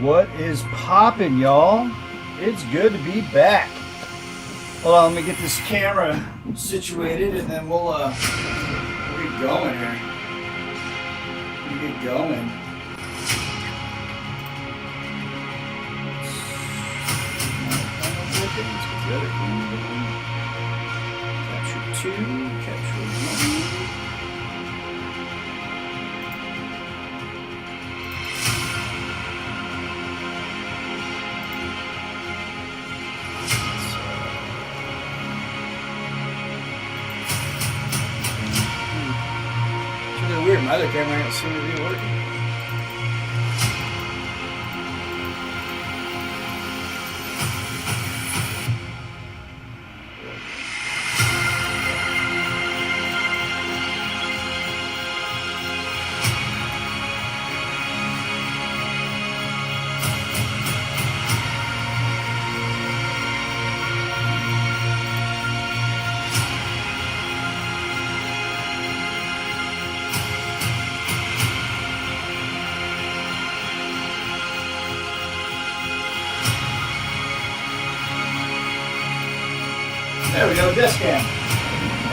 What is poppin', y'all? It's good to be back. Hold on, let me get this camera situated and then we'll get going here. We'll get going. Capture 2, capture 1. Weird, my other camera don't seem to be working. There we go, desk cam.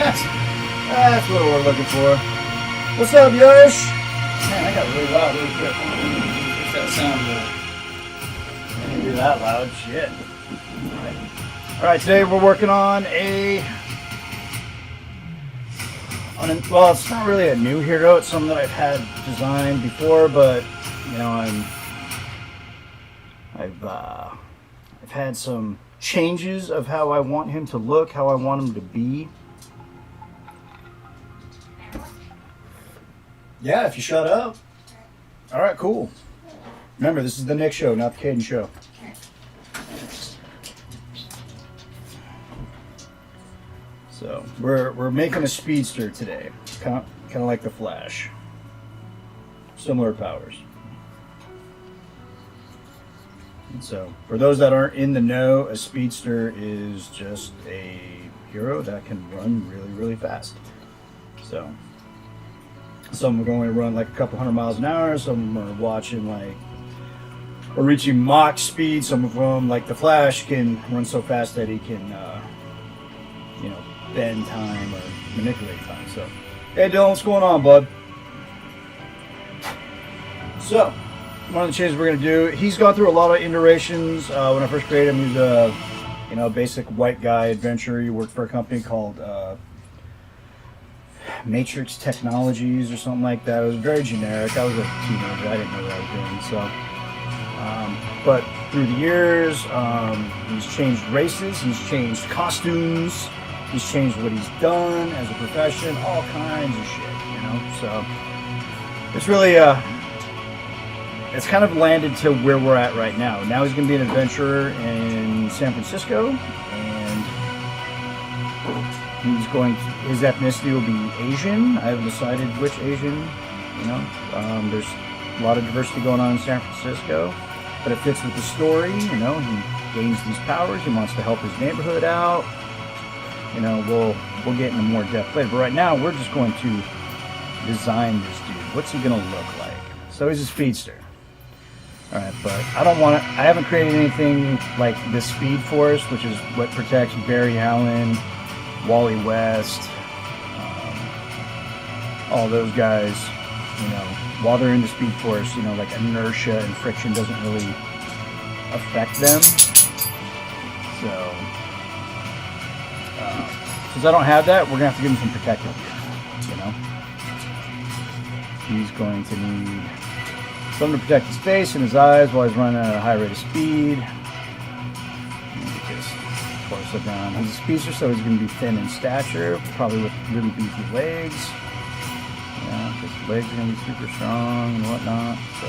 That's what we're looking for. What's up, Yosh? Man, I got really loud really quick. If that sound I didn't do that loud. Shit. Alright, today we're working on well, it's not really a new hero. It's something that I've had designed before, but you know, I've had some changes of how I want him to look, how I want him to be. Yeah, if you shut up. Alright, cool. Remember, this is the Nick show, not the Caden show. So, we're making a speedster today. Kind of like the Flash. Similar powers. So, for those that aren't in the know, a speedster is just a hero that can run really, really fast. So, some are going to run like a couple hundred miles an hour, some are watching like, or reaching Mach speed, some of them, like the Flash, can run so fast that he can, you know, bend time or manipulate time. So, hey Dylan, what's going on, bud? So, one of the changes we're going to do, he's gone through a lot of iterations. When I first created him, he was a basic white guy adventurer. He worked for a company called Matrix Technologies or something like that. It was very generic. I was a teenager. I didn't know what I was doing. So, but through the years, he's changed races, he's changed costumes, he's changed what he's done as a profession, all kinds of shit, you know. So, it's really it's kind of landed to where we're at right now. Now he's going to be an adventurer in San Francisco, and his ethnicity will be Asian. I haven't decided which Asian, you know. There's a lot of diversity going on in San Francisco, but it fits with the story, you know. He gains these powers, he wants to help his neighborhood out. You know, we'll get into more depth later, but right now we're just going to design this dude. What's he going to look like? So he's a speedster. Alright, but I haven't created anything like the Speed Force, which is what protects Barry Allen, Wally West, all those guys, you know, while they're in the Speed Force, you know, like inertia and friction doesn't really affect them. So, since I don't have that, we're going to have to give him some protective gear, you know. He's going to need something to protect his face and his eyes while he's running at a high rate of speed. Get this torso down. He's a speedster, so he's going to be thin in stature, probably with really beefy legs. Yeah, his legs are going to be super strong and whatnot. So,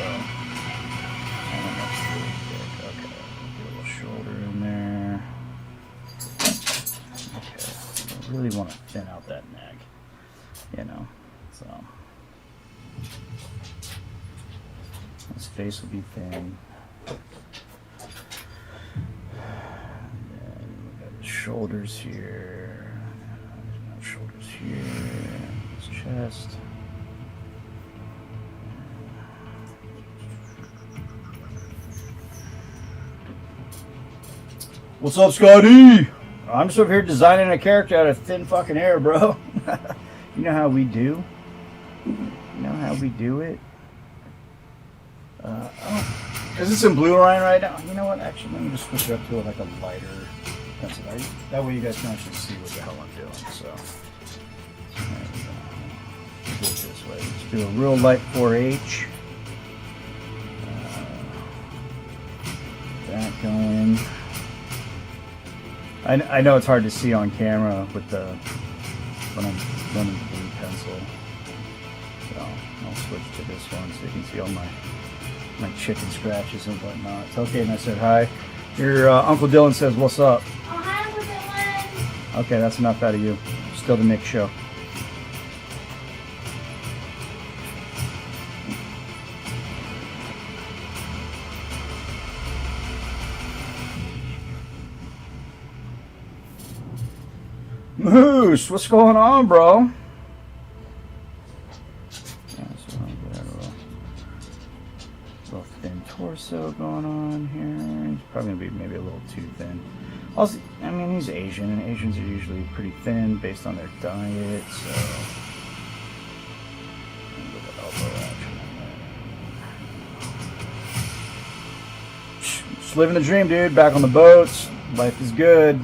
that's really good. Okay, get a little shoulder in there. Okay, I really want to thin out that neck, you know. So. His face will be thin. And then we got his shoulders here. Shoulders here. His chest. What's up, Scotty? I'm just over here designing a character out of thin fucking hair, bro. You know how we do? You know how we do it? Oh, because it's in blue line right now. You know what? Actually, let me just switch it up to like a lighter pencil. That way you guys can actually see what the hell I'm doing. So, there we go. Do it this way. Let's do a real light 4H. That going. I know it's hard to see on camera with the when I'm running the blue pencil. So I'll switch to this one so you can see all my chicken scratches and whatnot. It's okay, and I said hi. Your Uncle Dylan says, "What's up?" Oh, hi, Uncle Dylan. Okay, that's enough out of you. Still the Nick show. Moose, what's going on, bro? Yeah, so I've got a little thin torso going on here. He's probably gonna be maybe a little too thin. Also, I mean, he's Asian, and Asians are usually pretty thin based on their diet. So, a little bit elbow action on that. Just living the dream, dude. Back on the boats. Life is good.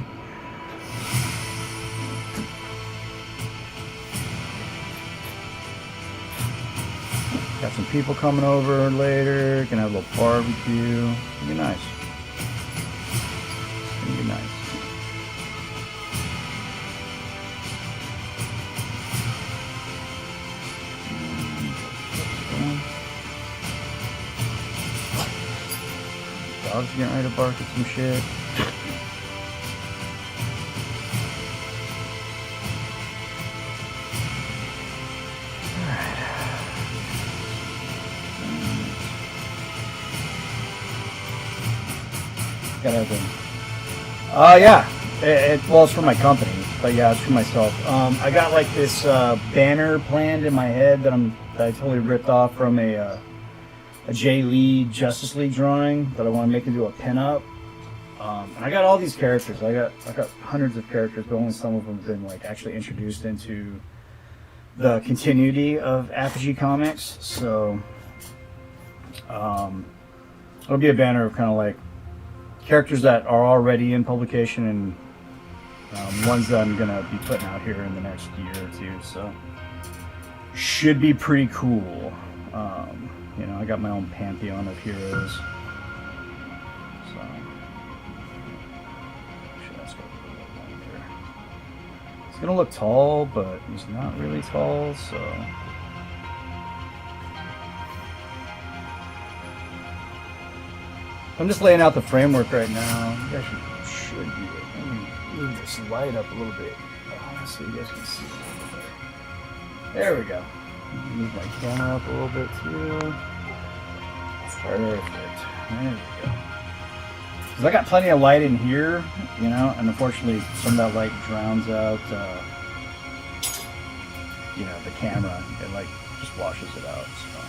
Got some people coming over later. Gonna have a little barbecue. It'll be nice. It'll be nice. Dog's getting ready to bark at some shit. Got everything. Yeah. Well, it's for my company, but yeah, it's for myself. I got like this banner planned in my head that I totally ripped off from a Jay Lee Justice League drawing that I want to make into a pinup. And I got all these characters. I got hundreds of characters, but only some of them have been like actually introduced into the continuity of Apogee Comics. So it'll be a banner of kind of like characters that are already in publication and ones that I'm gonna be putting out here in the next year or two. So should be pretty cool. You know, I got my own pantheon of heroes. So actually, that's gonna be a little longer. He's gonna look tall, but he's not really tall. So. I'm just laying out the framework right now. You guys should be. Let me move this light up a little bit so you guys can see a little bit. There we go. Move my camera up a little bit too. Perfect. There we go. Because I got plenty of light in here, you know, and unfortunately some of that light drowns out, you know, the camera. It like just washes it out. So.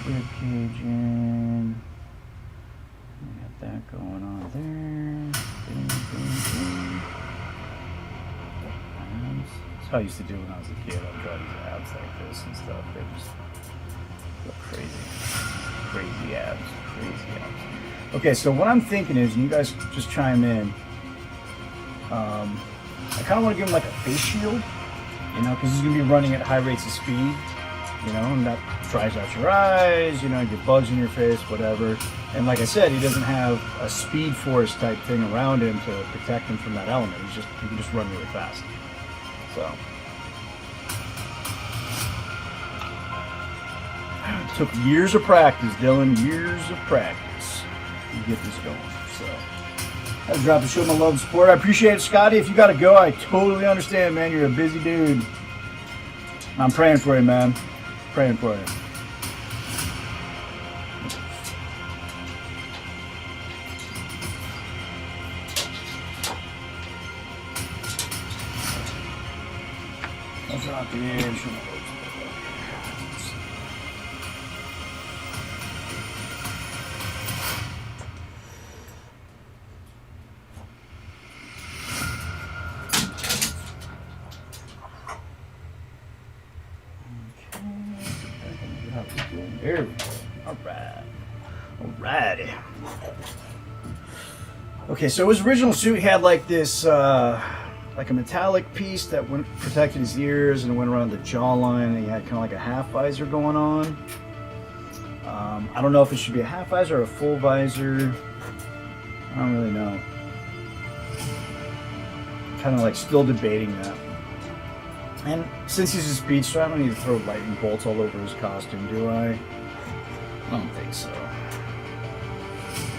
Rib cage in. We got that going on there. Boom, boom, boom. That's how I used to do when I was a kid. I'd draw these abs like this and stuff. They just look crazy. Crazy abs. Crazy abs. Okay, so what I'm thinking is, and you guys just chime in, I kind of want to give him like a face shield, you know, because he's going to be running at high rates of speed. You know, and that dries out your eyes, you know, you get bugs in your face, whatever. And like I said, he doesn't have a speed force type thing around him to protect him from that element. He can just run really fast. So. It took years of practice, Dylan, years of practice to get this going. So. I had to drop the show my love and support. I appreciate it, Scotty. If you got to go, I totally understand, man. You're a busy dude. I'm praying for you, man. Praying for you. I'll drop the edge. how we doing? There we go. Alright. Alrighty. Okay, so his original suit had like this, like a metallic piece that protected his ears and went around the jawline, and he had kind of like a half visor going on. I don't know if it should be a half visor or a full visor. I don't really know. Kind of like still debating that. And since he's a speedster, I don't need to throw lightning bolts all over his costume, do I? I don't think so.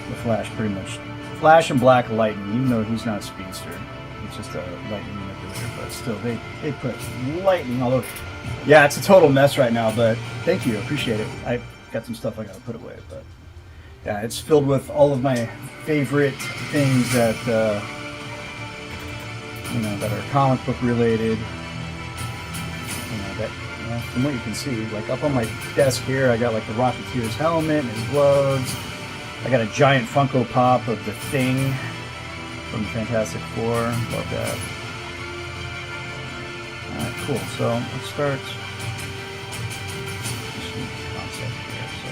The Flash pretty much... Flash and Black Lightning, even though he's not a speedster. It's just a lightning manipulator, but still, they put lightning all over. Yeah, it's a total mess right now, but thank you, appreciate it. I got some stuff I gotta put away, but yeah, it's filled with all of my favorite things that you know, that are comic book related. You know, that, you know, from what you can see, like up on my desk here, I got like the Rocketeer's helmet and his gloves. I got a giant Funko Pop of the Thing from the Fantastic Four. Love that. Alright, cool. So let's start. Just some concept here. So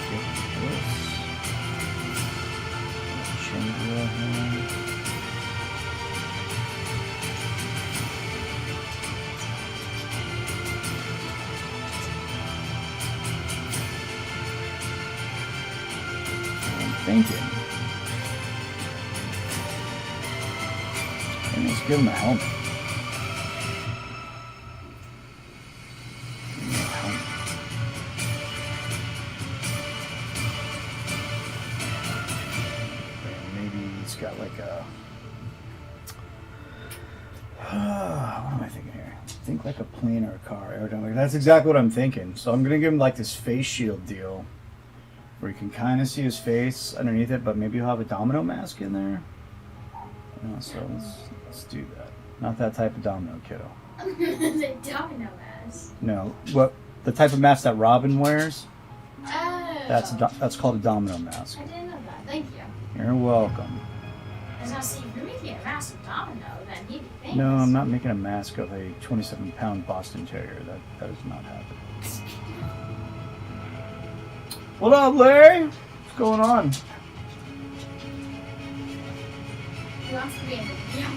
get this. Change it here. Thinking. And let's give him a helmet. Maybe he's got like a... what am I thinking here? Think like a plane or a car. Aerodynamic. That's exactly what I'm thinking. So I'm going to give him like this face shield deal, where you can kind of see his face underneath it, but maybe he'll have a domino mask in there. You know, so let's do that. Not that type of domino, kiddo. The domino mask. No, what the type of mask that Robin wears? Oh. That's called a domino mask. I didn't know that. Thank you. You're welcome. I was gonna say, if you're making a massive domino, then he'd be famous. No, I'm not making a mask of a 27-pound Boston Terrier. That does not happen. What up, Larry? What's going on? He wants to be in the video.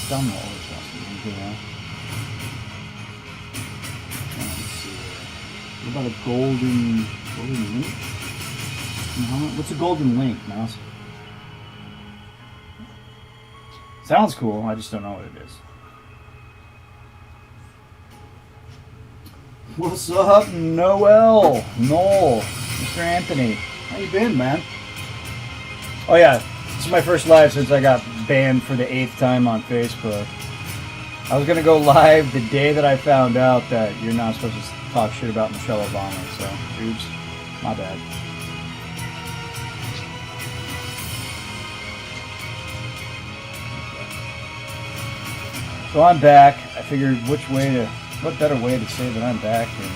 Domino always wants to be in the video. Let's see. What about a golden link? What's a golden link, Mouse? Sounds cool, I just don't know what it is. What's up, Noel? Mr. Anthony. How you been, man? Oh yeah, this is my first live since I got banned for the 8th time on Facebook. I was gonna go live the day that I found out that you're not supposed to talk shit about Michelle Obama, so oops, my bad. So I'm back. I figured what better way to say that I'm back than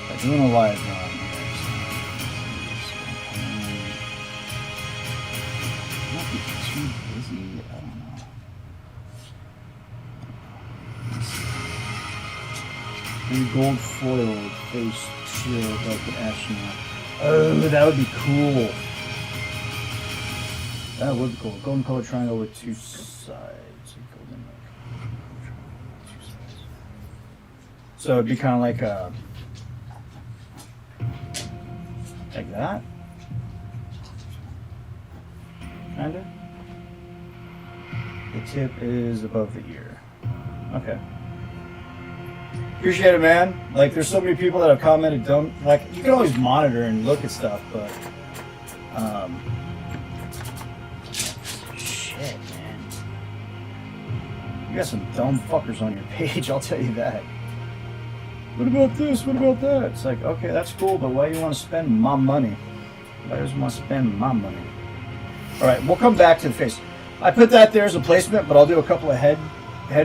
by doing a live run here. So, might be too busy. I don't know. Maybe gold foiled face shield like an astronaut. Oh, that would be cool. That would be cool. Golden colored triangle with two sides. Golden two sides. So it'd be kind of like that. Kinda. The tip is above the ear. Okay. Appreciate it, man. Like, there's so many people that have commented. You can always monitor and look at stuff, but shit, man. You got some dumb fuckers on your page, I'll tell you that. What about this? What about that? It's like, okay, that's cool, but why do you want to spend my money? Why does you want to spend my money? Alright, we'll come back to the face. I put that there as a placement, but I'll do a couple of head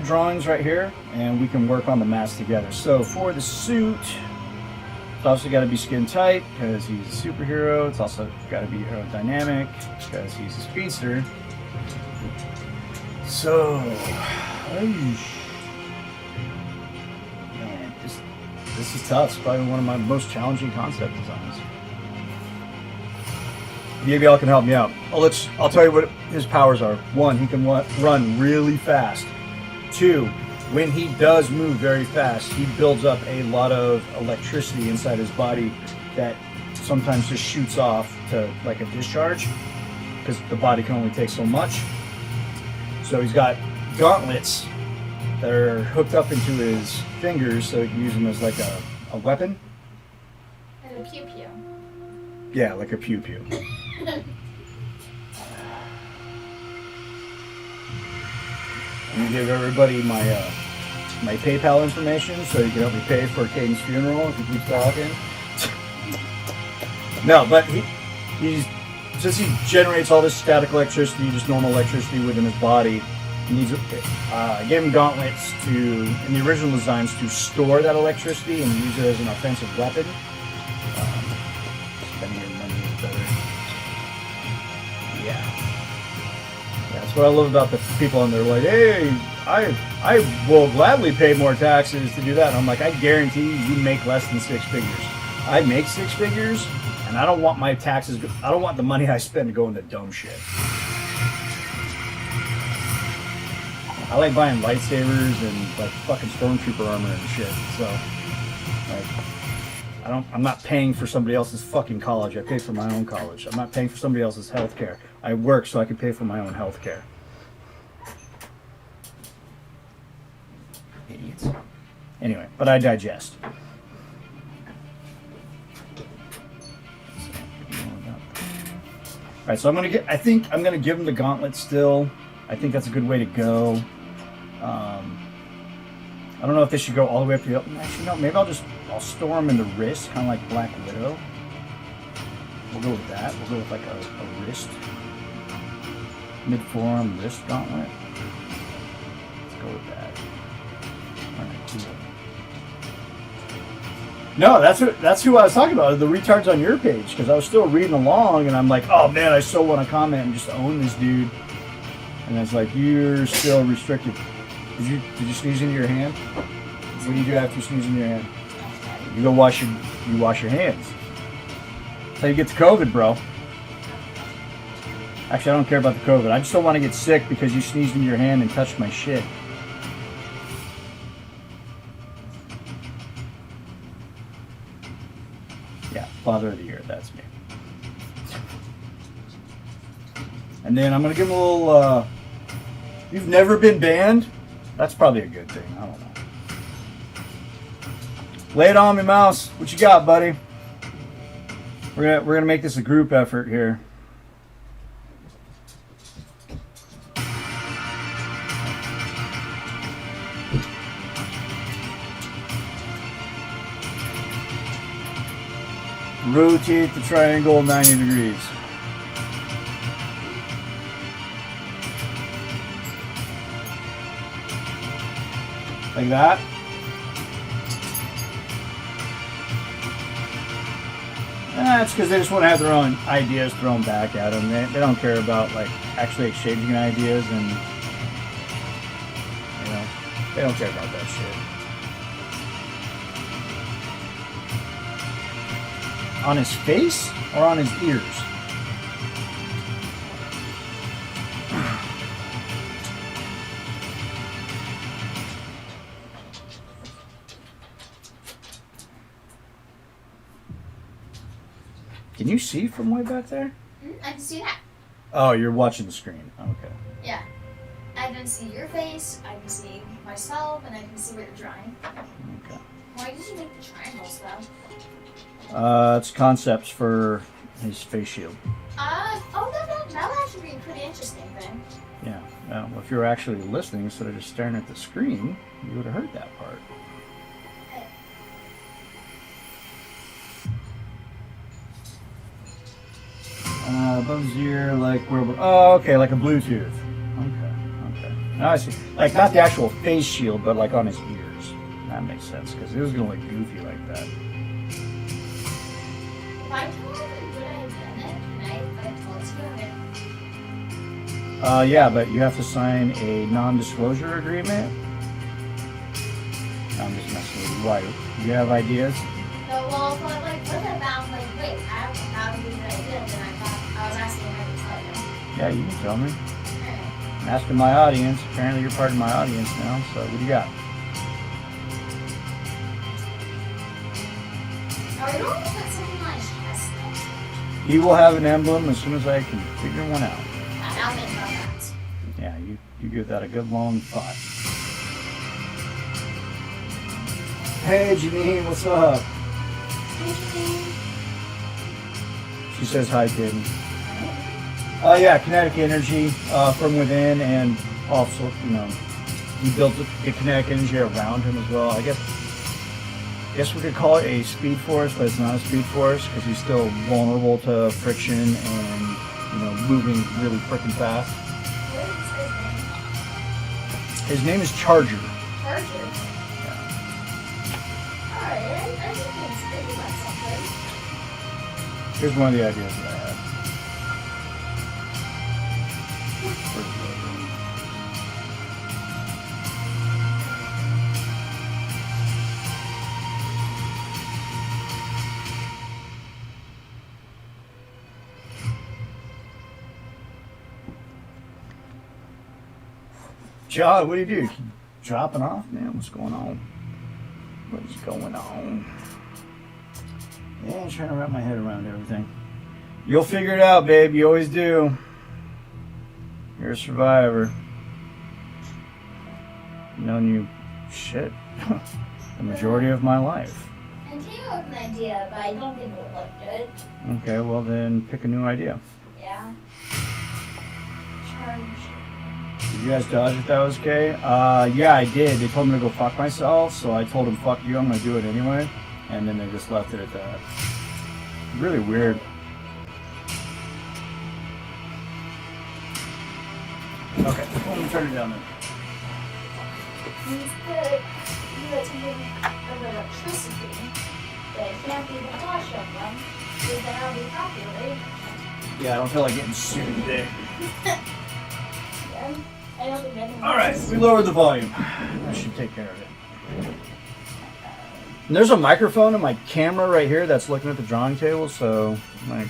drawings right here, and we can work on the mask together. So for the suit, it's also got to be skin tight because he's a superhero. It's also got to be aerodynamic because he's a speedster. So, This is tough. It's probably one of my most challenging concept designs. Maybe y'all can help me out. I'll tell you what his powers are. 1, he can run really fast. 2, when he does move very fast, he builds up a lot of electricity inside his body that sometimes just shoots off to like a discharge because the body can only take so much. So he's got gauntlets that are hooked up into his fingers so he can use them as like a weapon. And a pew pew. Yeah, like a pew pew. I'm gonna give everybody my my PayPal information so you can help me pay for Caden's funeral if he keeps talking. No, but since he generates all this static electricity, just normal electricity within his body, he needs I gave him gauntlets in the original designs to store that electricity and use it as an offensive weapon. Spending your money is better. Yeah. That's what I love about the people on there. Like, hey, I will gladly pay more taxes to do that. And I'm like, I guarantee you make less than 6 figures. I make 6 figures, and I don't want my taxes. I don't want the money I spend to go into dumb shit. I like buying lightsabers and like fucking stormtrooper armor and shit. So, like, I'm not paying for somebody else's fucking college. I pay for my own college. I'm not paying for somebody else's health care. I work so I can pay for my own health care. Idiots. Anyway, but I digest. Alright, so I think I'm gonna give him the gauntlet still. I think that's a good way to go. I don't know if they should go all the way up to the elbow. Actually, no, maybe I'll store him in the wrist, kind of like Black Widow. We'll go with that. We'll go with like a wrist. Mid-forearm wrist gauntlet. Let's go with that. Alright, cool. No, that's who I was talking about, the retards on your page, because I was still reading along and I'm like, oh man, I still want to comment and just own this dude. And it's like, you're still restricted. Did you sneeze into your hand? What do you do after you sneeze into your hand? You go wash your hands. That's how you get the COVID, bro. Actually, I don't care about the COVID. I just don't want to get sick because you sneezed into your hand and touched my shit. Yeah, Father of the Year, that's me. And then I'm going to give him a little, you've never been banned? That's probably a good thing. I don't know. Lay it on me, Mouse. What you got, buddy? We're gonna make this a group effort here. Rotate the triangle 90 degrees. Like that. That's because they just want to have their own ideas thrown back at them. They don't care about like actually exchanging ideas, and you know, they don't care about that shit. On his face or on his ears? Can you see from way back there? I can see that. Oh, you're watching the screen. Okay. Yeah. I can see your face, I can see myself, and I can see what you're drawing. Okay. Why did you make the triangles, though? It's concepts for his face shield. That'll actually be a pretty interesting thing. Yeah. Well, if you were actually listening instead of just staring at the screen, you would have heard that part. Above his ear, like where we're... Oh, okay, like a Bluetooth. Okay. Now I see. Like, not the actual face shield, but like on his ears. That makes sense, because it was going to look goofy like that. If I told him what I had done it, and I told you Yeah, but you have to sign a non-disclosure agreement. I'm just messing Why? You have ideas? No, well, but like, what about, like, wait, I have a good idea, and I thought, I was asking if I could tell you. Yeah, you can tell me. Alright. I'm asking my audience. Apparently you're part of my audience now, so what do you got? Are we going to put something on his chest, though? He will have an emblem as soon as I can figure one out. I'll think about that. Yeah, you give that a good long thought. Hey, Janine, what's up? She says hi, kid. Yeah, kinetic energy from within, and also, he built the kinetic energy around him as well. I guess we could call it a speed force, but it's not a speed force because he's still vulnerable to friction and, moving really freaking fast. What is his name? His name is Charger. Charger? Alright, I think it's pretty much something. Here's one of the ideas that I had. John, what do you do? Keep dropping off, man. What's going on? What is going on? Yeah, I'm trying to wrap my head around everything. You'll figure it out, babe. You always do. You're a survivor. Known you, shit, the majority of my life. I came up with an idea, but I don't think it would look good. Okay, well then pick a new idea. Yeah. Charge. Did you guys dodge if that was okay? Yeah, I did. They told me to go fuck myself, so I told them, fuck you, I'm gonna do it anyway. And then they just left it at that. Really weird. Okay, let me turn it down then. Instead of using electricity, they can't be the touch of them, because then I'll be popular. Yeah, I don't feel like getting sued today. Yeah. I don't think anyone Alright, we lowered the volume. That should take care of it. And there's a microphone in my camera right here that's looking at the drawing table, so I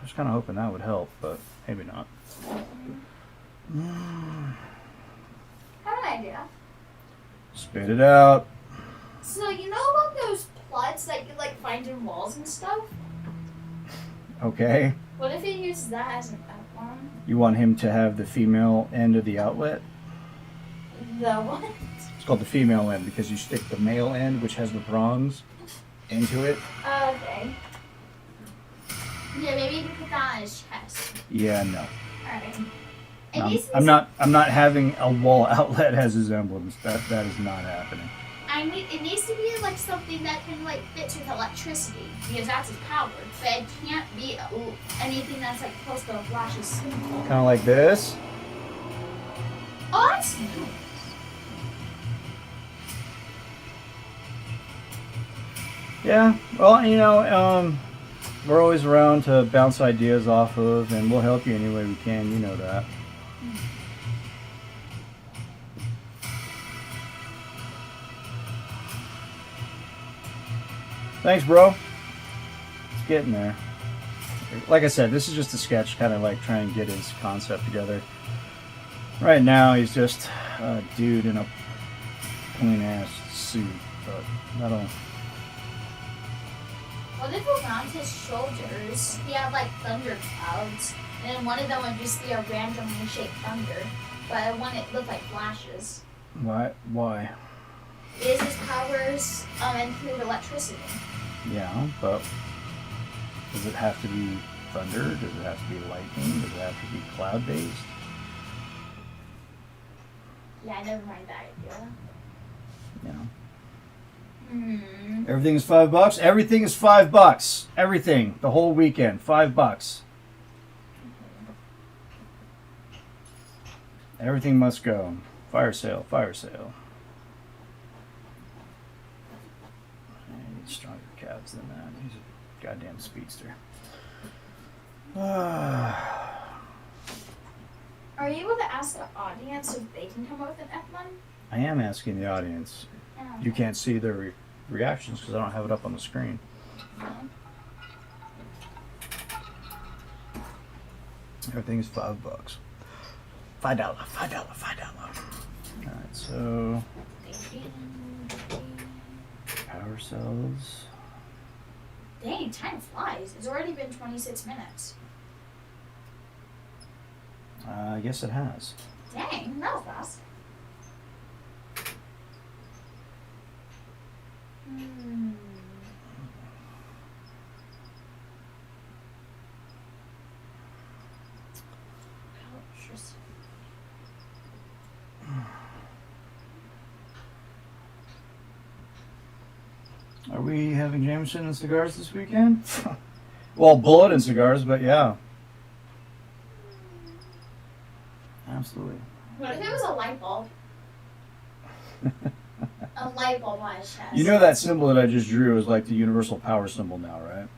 was kind of hoping that would help, but maybe not. I have an idea. Spit it out. So, you know about those plugs that you like find in walls and stuff? Okay. What if you use that as an outline? You want him to have the female end of the outlet? The what? It's called the female end because you stick the male end, which has the prongs, into it. Okay. Yeah, maybe you can put that on his chest. Yeah, no. Alright. I'm not having a wall outlet as his emblems. That is not happening. It needs to be like something that can like fit with electricity because that's his power. But it can't be anything that's like close to a flash's symbol. Kind of like this. Oh, that's nice. Yeah, well, we're always around to bounce ideas off of, and we'll help you any way we can. You know that. Thanks, bro. It's getting there. Like I said, this is just a sketch, kind of like trying to get his concept together. Right now, he's just a dude in a plain-ass suit, but that'll... What if around his shoulders he had like thunder clouds, and then one of them would just be a randomly shaped thunder, but one it looked like flashes? Why? Is his powers include electricity? Yeah, but does it have to be thunder? Does it have to be lightning? Does it have to be cloud-based? Yeah, never mind that idea. You know. Hmm. Everything is $5. Everything is $5. Everything. The whole weekend. $5. Everything must go. Fire sale. Fire sale. I need stronger cabs than that. He's a goddamn speedster. Are you able to ask the audience if they can come up with an F1? I am asking the audience. You can't see their reactions because I don't have it up on the screen. Everything is $5. $5. Alright, so power cells. Dang, time flies. It's already been 26 minutes. I guess it has. Dang, that was fast. Are we having Jameson and cigars this weekend? Well, bullet and cigars, but yeah. Absolutely. What if it was a light bulb? A light bulb on his chest. You know that symbol that I just drew is like the universal power symbol now, right?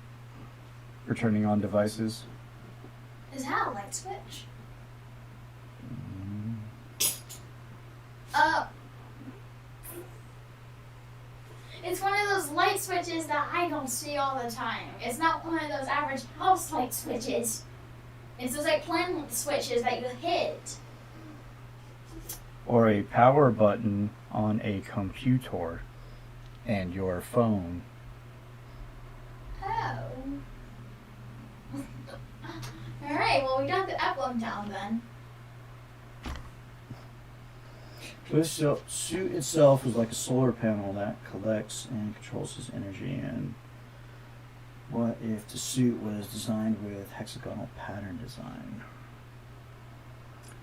For turning on devices. Is that a light switch? It's one of those light switches that I don't see all the time. It's not one of those average house light switches. It's those like plain switches that you hit. Or a power button on a computer and your phone. Oh. Alright, well we got the emblem down then. This suit itself is like a solar panel that collects and controls his energy. And what if the suit was designed with hexagonal pattern design?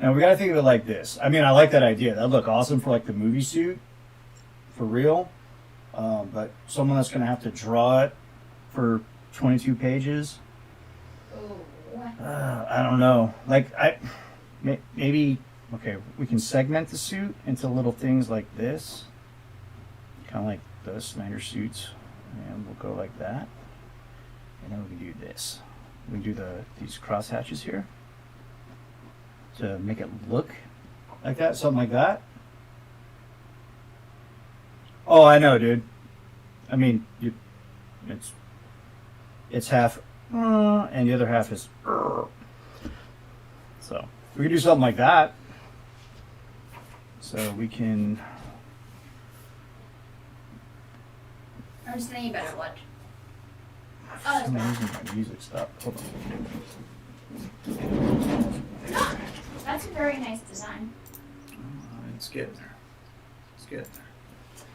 Now we got to think of it like this. I mean, I like that idea. That'd look awesome for like the movie suit, for real. But someone that's going to have to draw it for 22 pages. I don't know. Like maybe. Okay, we can segment the suit into little things like this. Kind of like the Snyder suits. And we'll go like that. And then we can do this. We can do these cross hatches here. To make it look like that, something like that. Oh, I know, dude. I mean, it's half, and the other half is. So we can do something like that. So we can. I'm just thinking better what. For some reason my music stopped. Hold on. That's a very nice design. It's getting there. It's getting there.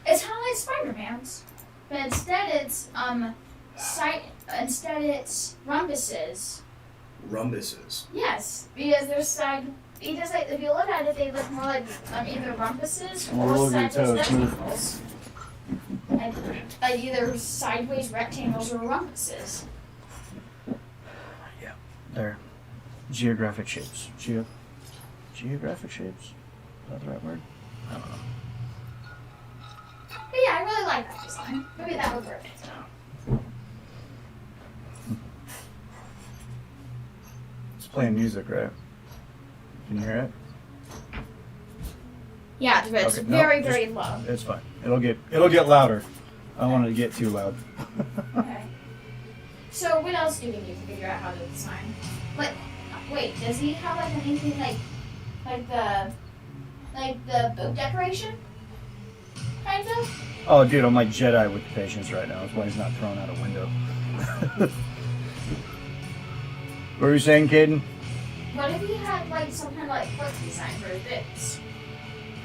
It's kind of like Spider-Man's, but instead it's rhombuses. Rhombuses. Yes, because they're side. If you look at it, they look more like either rhombuses or sideways rectangles. Like either sideways rectangles or rhombuses. Yeah, they're geographic shapes. Geographic shapes? Is that the right word? I don't know. But yeah, I really like that design. Maybe that would work. It's playing music, right? Can you hear it? Yeah, but it's Okay, very, no, very low. It's fine. It'll get louder. I don't want it to get too loud. Okay. So what else do we need to figure out how to design? Wait, does he have like anything like the boat decoration? Kind of? Oh, dude, I'm like Jedi with the patience right now. That's why he's not thrown out a window. What were you saying, Caden? What if he had like some kind of like foot design for his boots?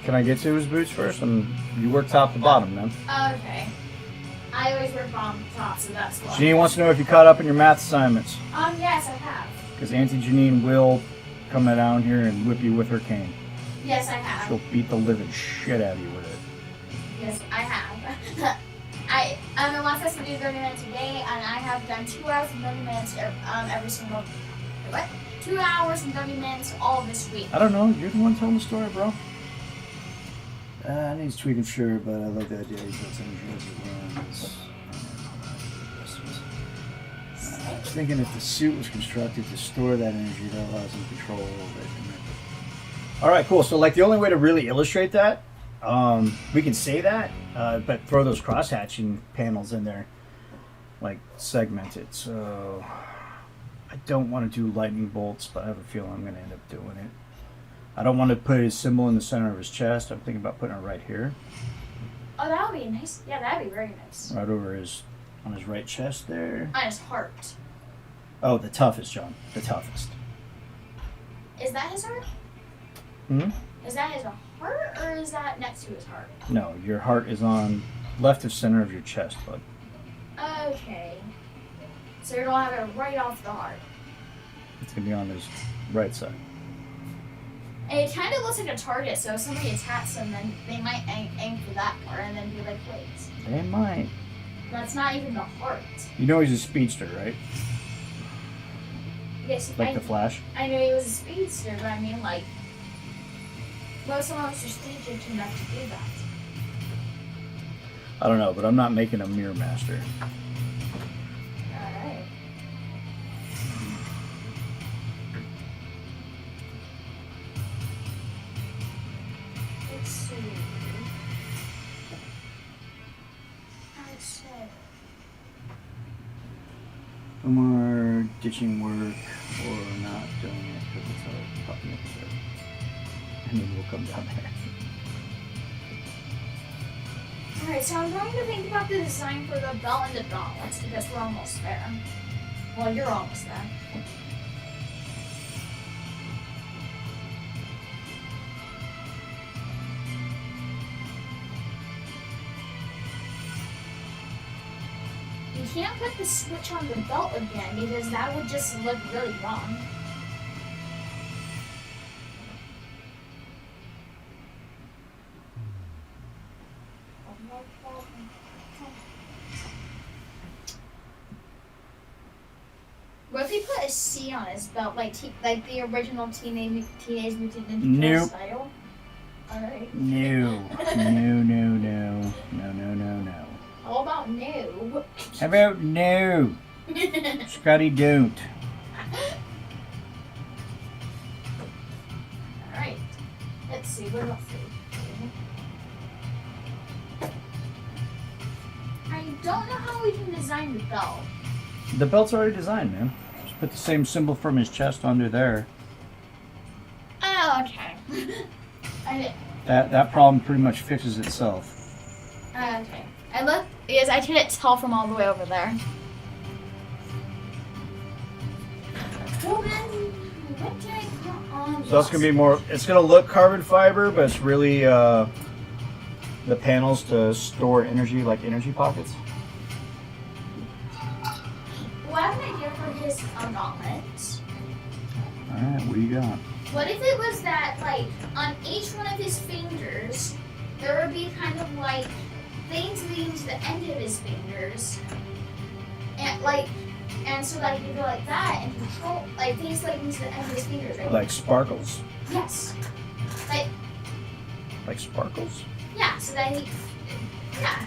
Can I get to his boots first? You work top to bottom, man. Okay. I always work bottom to top, so that's why. Janine wants to know if you caught up in your math assignments. Yes, I have. Because Auntie Janine will come down here and whip you with her cane. Yes, I have. She'll beat the living shit out of you with it. Yes, I have. The last lesson is 30 minutes a day, and I have done 2 hours and 30 minutes every single. What? 2 hours and 30 minutes all this week. I don't know. You're the one telling the story, bro. I need to tweak him, sure, but I like the idea he's got some insurance as I was thinking if the suit was constructed to store that energy, that allows him control over it. All right, cool. So, like, the only way to really illustrate that, we can say that, But throw those cross-hatching panels in there, like segmented. So I don't want to do lightning bolts, but I have a feeling I'm going to end up doing it. I don't want to put his symbol in the center of his chest. I'm thinking about putting it right here. Oh, that would be nice. Yeah, that'd be very nice. Right over on his right chest there. On his heart. Oh, the toughest, John. The toughest. Is that his heart? Hmm? Is that his heart, or is that next to his heart? No, your heart is on left of center of your chest, bud. Okay. So you're gonna have it right off the heart. It's going to be on his right side. And it kind of looks like a target, so if somebody attacks him, then they might aim for that part and then be like, wait. They might. That's not even the heart. You know he's a speedster, right? Yes, Like the Flash? I knew he was a speedster, but I mean, like, most monsters think enough to do that. I don't know, but I'm not making a Mirror Master. Alright. Let's see. I'd say. No more ditching work or not doing it because it's a fucking episode. And then we'll come down there. Alright, so I'm going to think about the design for the belt and the gauntlets because we're almost there. Well, you're almost there. You can't put the switch on the belt again because that would just look really wrong. What if he put a C on his belt, like the original Teenage Mutant Ninja Turtle Nope. style? Alright. No. No. How about no? How about no? Scotty, don't. Alright. Let's see, what else do we do? I don't know how we can design the belt. The belt's already designed, man. Just put the same symbol from his chest under there. Oh, okay. That problem pretty much fixes itself. Okay. I look because I couldn't tell from all the way over there. Well then, what can I put on? So that's gonna be more. It's gonna look carbon fiber, but it's really the panels to store energy, like energy pockets. Well, I have an idea for his gauntlet. All right, what do you got? What if it was that, like, on each one of his fingers, there would be kind of like things leading to the end of his fingers, and so like you go like that and control like things leading to the end of his fingers, right? Like sparkles. Yes. Like sparkles. Yeah. So that yeah.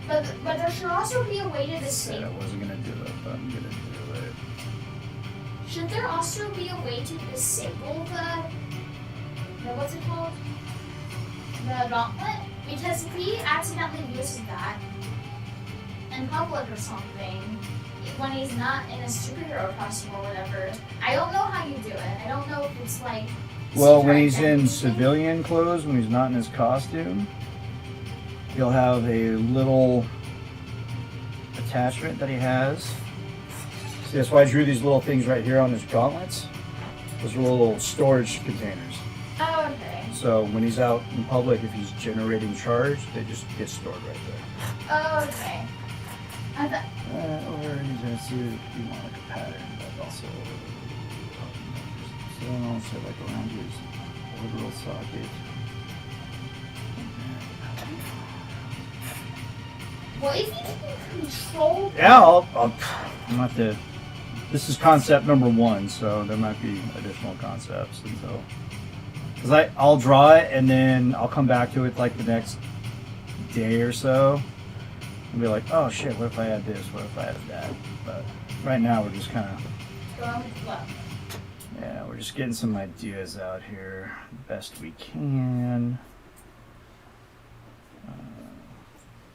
But there should also be a way to I said I disable. wasn't gonna do it, but I'm gonna do it. Should there also be a way to disable the what's it called? The gauntlet? Because if he accidentally uses that in public or something, when he's not in a superhero costume or whatever, I don't know how you do it. I don't know if it's like. Well, when secret he's in identity. civilian clothes, when he's not in his costume, he'll have a little attachment that he has. See, that's why I drew these little things right here on his gauntlets. Those are little storage containers. Oh, okay. So when he's out in public, if he's generating charge, they just get stored right there. Oh, okay. I thought. Or he's gonna see if you want like a pattern, but also like around his orbital socket. Well, if you can control. Yeah, I'm not the. This is concept number 1, so there might be additional concepts until. Because I'll draw it and then I'll come back to it like the next day or so and be like, oh shit, what if I add this? What if I added that? But right now we're just kind of. Going with the flow. Yeah, we're just getting some ideas out here the best we can.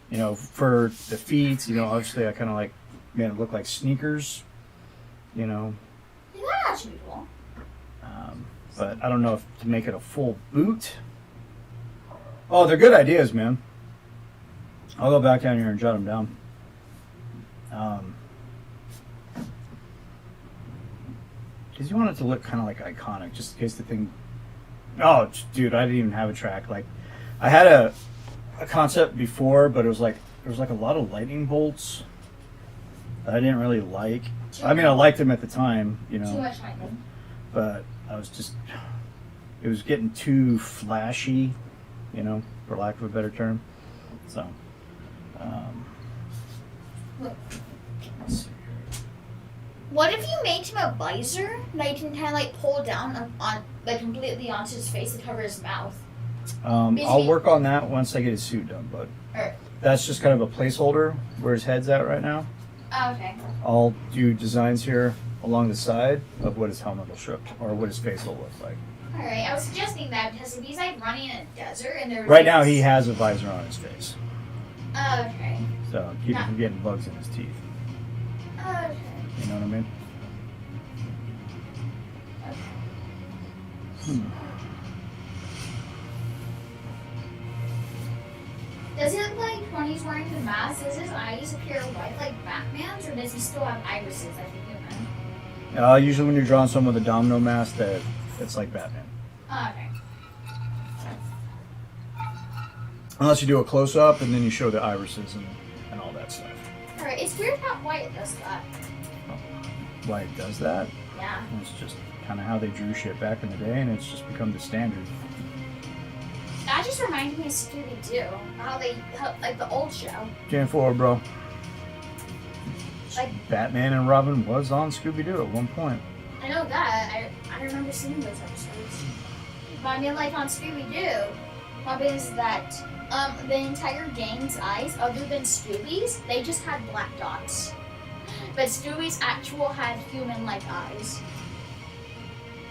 You know, for the feet, you know, obviously I kind of like made it look like sneakers. You know, Yeah, that actually be cool. but I don't know if to make it a full boot. Oh, they're good ideas, man. I'll go back down here and jot them down. Because you want it to look kind of like iconic, just in case the thing. Oh, dude, I didn't even have a track. Like, I had a concept before, but it was like there was like a lot of lightning bolts that I didn't really like. I mean, I liked them at the time, you know. Too much lightning. But I was just, it was getting too flashy, you know, for lack of a better term. So, let's see here. What if you made him a visor that you can kind of like pull down on like completely onto his face to cover his mouth? I'll work on that once I get his suit done, but that's just kind of a placeholder where his head's at right now. Oh, okay. I'll do designs here along the side of what his helmet will show, or what his face will look like. Alright, I was suggesting that because if he's like running in a desert and there's Right now he has a visor on his face, Oh, okay. so keep him from getting bugs in his teeth. Oh, okay. You know what I mean? Does it look like when he's wearing the mask, does his eyes appear white like Batman's, or does he still have irises like a human? Usually when you're drawing someone with a domino mask, it's like Batman. Oh, okay. Unless you do a close-up and then you show the irises and all that stuff. Alright, it's weird how white does that. Why it does that? Yeah. It's just kind of how they drew shit back in the day, and it's just become the standard. That just reminded me of Scooby-Doo. Like the old show. Jan 4, bro. Like, Batman and Robin was on Scooby-Doo at one point. I know that. I remember seeing those episodes. But I mean, like on Scooby-Doo, what is that the entire gang's eyes, other than Scooby's, they just had black dots. But Scooby's actual had human-like eyes.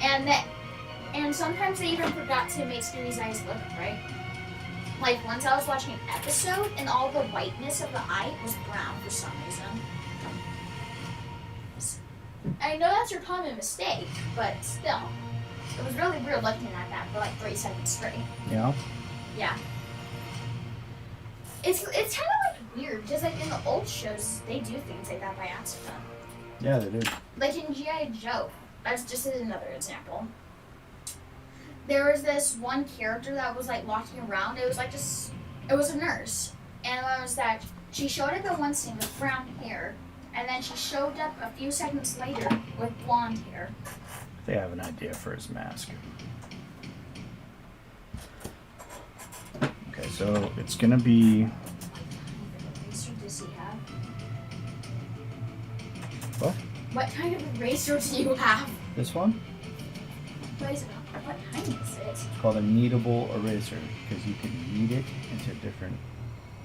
And sometimes they even forgot to make Scooby's eyes look right. Like once I was watching an episode and all the whiteness of the eye was brown for some reason. I know that's your common mistake, but still. It was really weird looking at that for like 3 seconds straight. Yeah? Yeah. It's kind of like weird, because like in the old shows, they do things like that by accident. Yeah, they do. Like in G.I. Joe, that's just another example. There was this one character that was like walking around. It was like it was a nurse, and it was that she showed up in one scene with brown hair, and then she showed up a few seconds later with blonde hair. They have an idea for his mask. Okay, so it's gonna be. What kind of eraser does he have? What? What kind of eraser do you have? This one? What is it? What kind is it? It's called a kneadable eraser because you can knead it into different.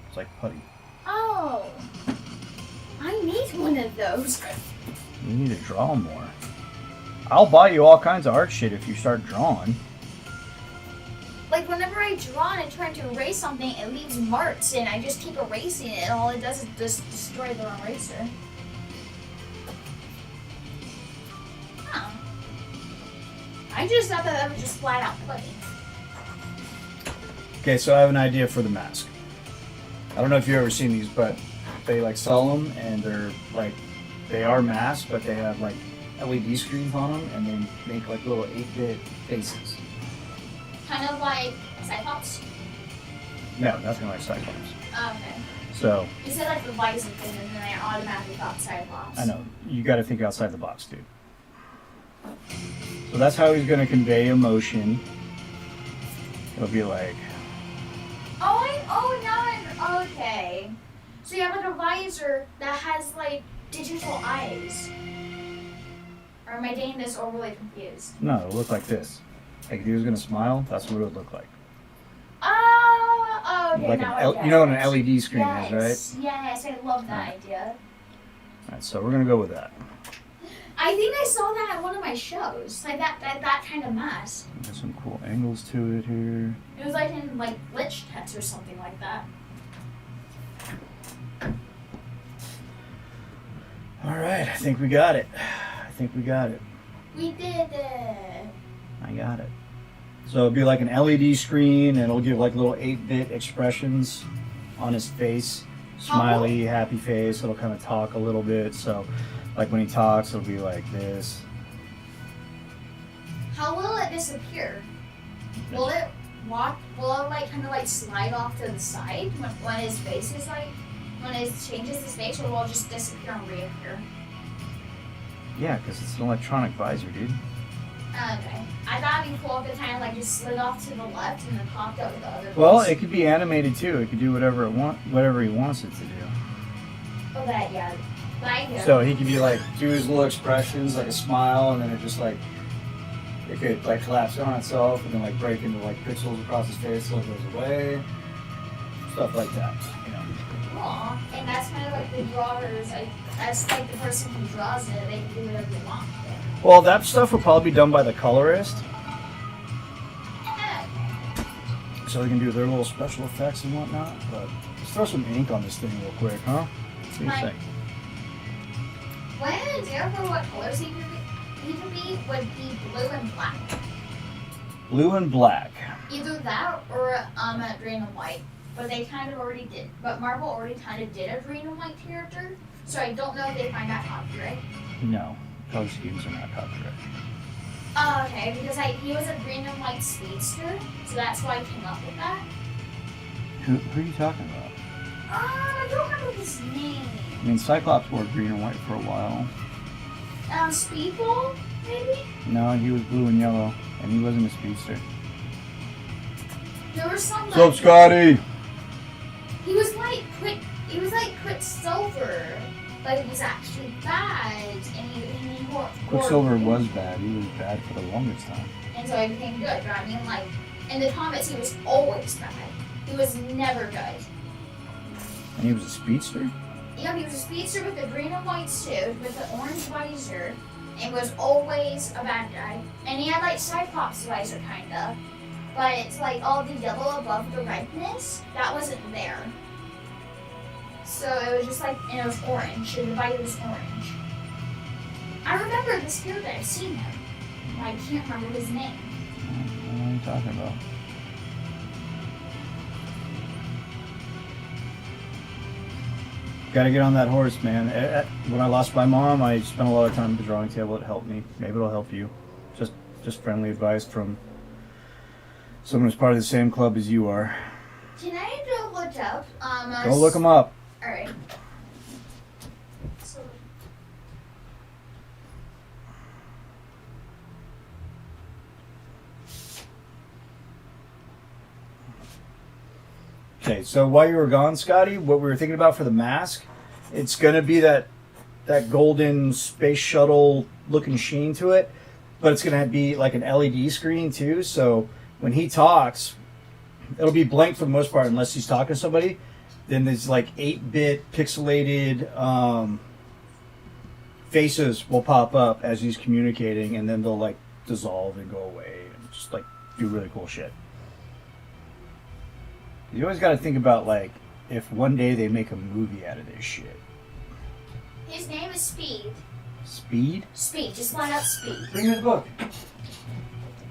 It's like putty. Oh, I need one of those. You need to draw more. I'll buy you all kinds of art shit if you start drawing. Like whenever I draw and I try to erase something, it leaves marks, and I just keep erasing it, and all it does is just destroy the eraser. Oh. I just thought that was just flat out pudding. Okay, so I have an idea for the mask. I don't know if you've ever seen these, but they like sell them, and they're like, they are masks, but they have like LED screens on them, and they make like little 8-bit faces. Kind of like Cyclops. No, nothing like Cyclops. Oh, okay. So, You said like the visor thing, and then I automatically thought Cyclops. I know, you gotta think outside the box, dude. So that's how he's gonna convey emotion. It'll be like, Okay. So you have like a visor that has like digital eyes. Or am I getting this overly confused? no, it'll look like this. Like if he was gonna smile, that's what it would look like. Oh, okay. Like now an I get you know what it. an LED screen is, right? Yes, I love that idea. Alright, so we're gonna go with that. I think I saw that at one of my shows, like that kind of mask. There's some cool angles to it here. It was like in like Glitch Test or something like that. think we got it. I think we got it. We did it. I got it. So it'll be like an LED screen, and it'll give like little 8-bit expressions on his face. Smiley, happy face. It'll kind of talk a little bit. So, like when he talks, it'll be like this. How will it disappear? Will it walk? Will it like kind of like slide off to the side when his face is like when it changes his face, or will it just disappear and reappear? Yeah, because it's an electronic visor, dude. Okay. I thought it'd be cool if it kind of like just slid off to the left and then popped out with the other. Well, face. it could be animated too. It could do whatever he wants it to do. Oh, that yeah. Right here. So he could be like do his little expressions, like a smile, and then it just like it could like collapse on itself and then like break into like pixels across his face so it goes away. Stuff like that, you know. Aw, and that's kind of like the drawers. Like that's like the person who draws it. They can do whatever they want. Well, that stuff will probably be done by the colorist, so they can do their little special effects and whatnot. But let's throw some ink on this thing real quick, huh? What do you think? When I dare for what colors he could be would be blue and black. Blue and black. Either that or green and white. But they kind of already did. But Marvel already kind of did a green and white character, so I don't know if they find that copyright. No, color schemes are not copyright. Oh, okay, because he was a green and white speedster, so that's why I came up with that. Who are you talking about? I don't remember his name. I mean, Cyclops wore green and white for a while. Speedball, maybe? No, he was blue and yellow, and he wasn't a speedster. There was some. What's up, Scotty? He was like Quicksilver, but he was actually bad, and he wore. Quicksilver was bad. He was bad for the longest time. And so he became good. But I mean, like in the comics, he was always bad. He was never good. And he was a speedster? Yeah, he was a speedster with a green and white suit with an orange visor, and was always a bad guy. And he had like Cyclops visor kinda, but it's like all the yellow above the redness that wasn't there. So it was just like, and it was orange, and the visor was orange. I remember this character, I've seen him. I can't remember his name. What are you talking about? Gotta get on that horse, man. When I lost my mom, I spent a lot of time at the drawing table. It helped me. Maybe it'll help you. Just friendly advice from someone who's part of the same club as you are. Can I go look up? Go look them up. Alright. So, Okay, so while you were gone, Scotty, what we were thinking about for the mask, it's gonna be that golden space shuttle looking sheen to it, but it's gonna be like an LED screen too. So when he talks, it'll be blank for the most part unless he's talking to somebody. Then there's like 8-bit pixelated faces will pop up as he's communicating, and then they'll like dissolve and go away and just like do really cool shit. You always got to think about like if one day they make a movie out of this shit. his name is Speed. Speed? Speed, just line up Speed. Bring me the book.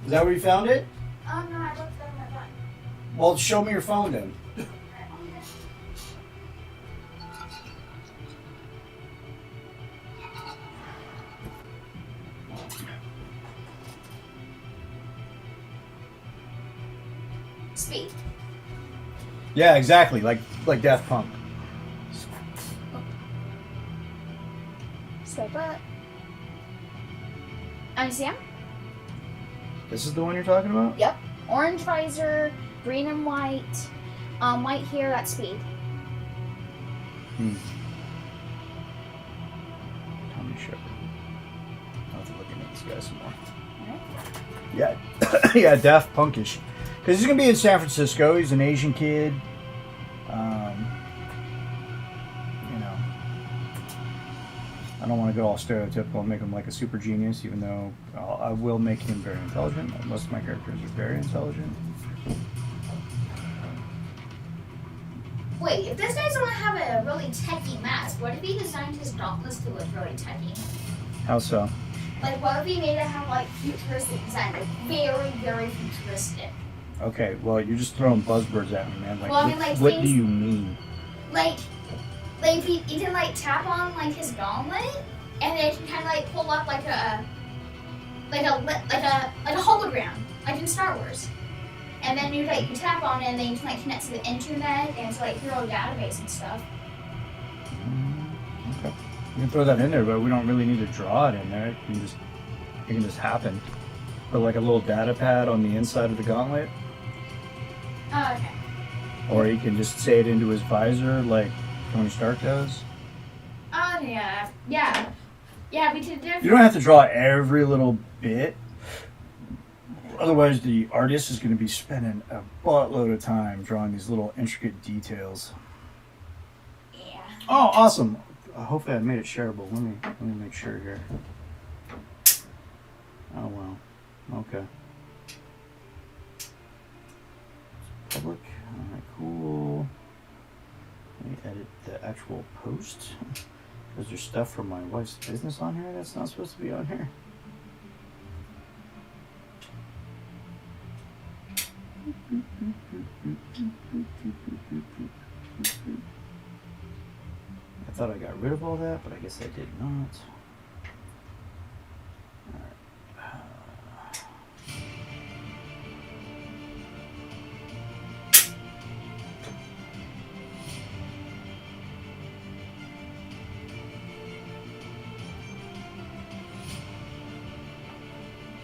Is that where you found it? Oh no, I looked at my phone. Well, show me your phone then. Speed. Yeah, exactly. Like Daft Punk. Swipe up. Understand? This is the one you're talking about? Yep. Orange visor, green and white. White hair at Speed. Tommy Shepard. I'll have to look into this guy some more. Alright. Yeah, yeah, Daft Punkish. Because he's going to be in San Francisco. He's an Asian kid. You know, I don't want to go all stereotypical and make him like a super genius, even though I will make him very intelligent. Most of my characters are very intelligent. Wait, if this guy's gonna have a really techie mask. What if he designed his gauntlets to look really techie? How so? Like, what if he made it have like futuristic design, like very, very futuristic? Okay, well, you're just throwing buzzwords at me, man. Like, Well, I mean, like, what things- do you mean? Like if he can like tap on like his gauntlet, and then he can kind of like pull up like a hologram, like in Star Wars. And then you tap on it, and then you can like connect to the internet and to like Hero database and stuff. Okay. You can throw that in there, but we don't really need to draw it in there. It can just happen. Put like a little data pad on the inside of the gauntlet, Oh, okay. or you can just say it into his visor like Tony Stark does. Oh yeah, yeah. We did different. You don't have to draw every little bit. Otherwise, the artist is going to be spending a buttload of time drawing these little intricate details. Yeah. Oh, awesome! Hopefully, I made it shareable. Let me make sure here. Oh well. Okay. Public. All right. Cool. Let me edit the actual post. Is there stuff from my wife's business on here that's not supposed to be on here? I thought I got rid of all that, but I guess I did not.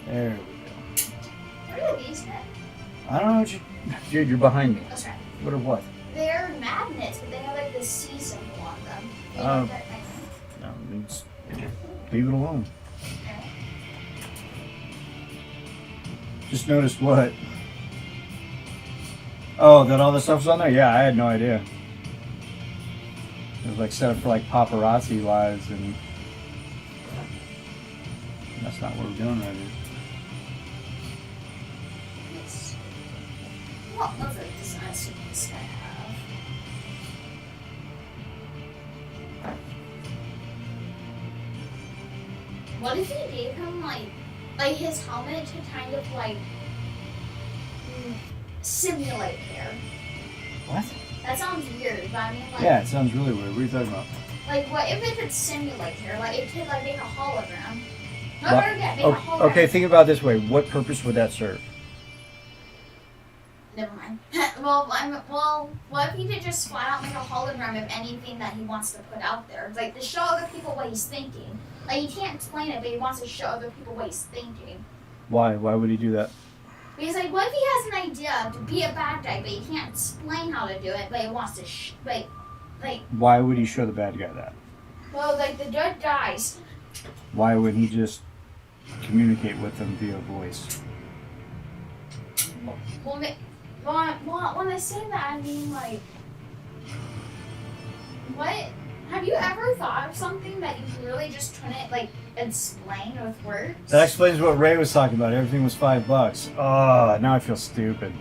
There we go. What are these then? I don't know what you... Dude, you're behind me. That's right. What or what? They're magnets, but they have like the C symbol on them. You know Oh. what that means? No, it's, leave it alone. Okay. Just noticed what? Oh, that all the stuff's on there? Yeah, I had no idea. It was like set up for like paparazzi lives, and that's not what we're doing right here. Yes. What other designs does this guy have? What if he gave him like his helmet to kind of like simulate hair? What? That sounds weird, but I mean like Yeah, it sounds really weird. What are you talking about? like what if it could simulate hair? Like it could like make a hologram. No, What? better yet, make a hologram. Okay, think about it this way. What purpose would that serve? Never mind. What if he could just flat out make a hologram of anything that he wants to put out there? Like, to show other people what he's thinking. Like, he can't explain it, but he wants to show other people what he's thinking. Why? Why would he do that? Because, like, what if he has an idea to be a bad guy, but he can't explain how to do it, but he wants to, Why would he show the bad guy that? well, like, the good guys. Why would he just communicate with them via voice? Well, when I say that, I mean, like, what? Have you ever thought of something that you really just couldn't, like, explain with words? That explains what Ray was talking about. Everything was $5. Oh, now I feel stupid.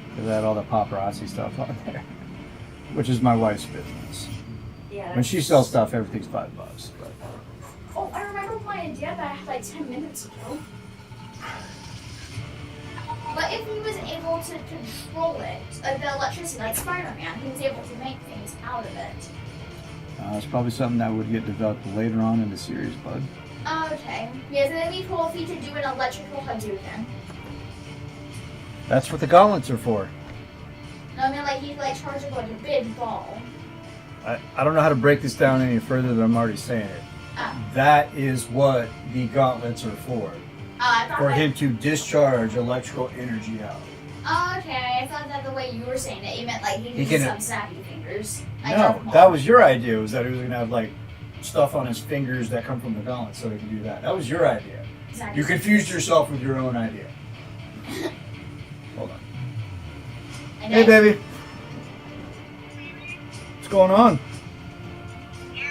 Because I had all the paparazzi stuff on there, which is my wife's business. Yeah. When she sells stuff, everything's $5. But Oh, I remember my idea that I had like 10 minutes ago. But if he was able to control it, like the electricity, like Spider-Man, he was able to make things out of it. it's probably something that would get developed later on in the series, bud. Okay. Yeah, so it'd be cool if he could do an electrical Hadouken. That's what the gauntlets are for. No, I mean, like, he'd like charge it like a big ball. I don't know how to break this down any further than I'm already saying it. That is what the gauntlets are for. I thought For that, him to discharge electrical energy out. Okay, I thought that the way you were saying it, you meant like he He could use can- some snappy fingers. No, that was your idea, was that he was going to have like stuff on his fingers that come from the gauntlet so he can do that. That was your idea. exactly. You confused yourself with your own idea. Hold on. And Hey, then- baby. What's going on? You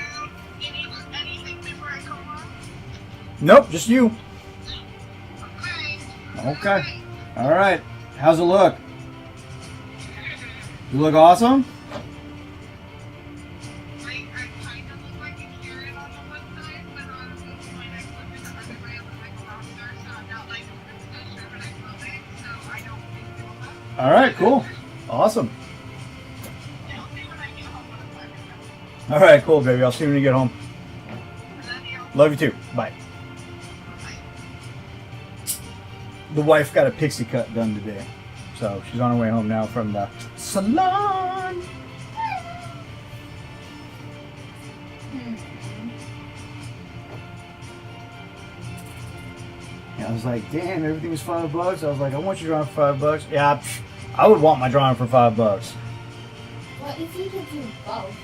need anything before I come on? Nope, just you. Okay. Okay. All right. How's it look? You look awesome? I kind of look like a carrot on the one side, but on my next one is the other way. I look like a lobster, so I'm not like so sure when I close it, so I don't think it will look. All right. Cool. Awesome. I'll see when I get home what I'm like. All right. Cool, baby. I'll see you when you get home. Love you. Love you too. Bye. The wife got a pixie cut done today, so she's on her way home now from the salon. Yeah, I was like, damn, everything was $5. I was like, I want your drawing for $5. Yeah, I would want my drawing for $5. What if you could do both?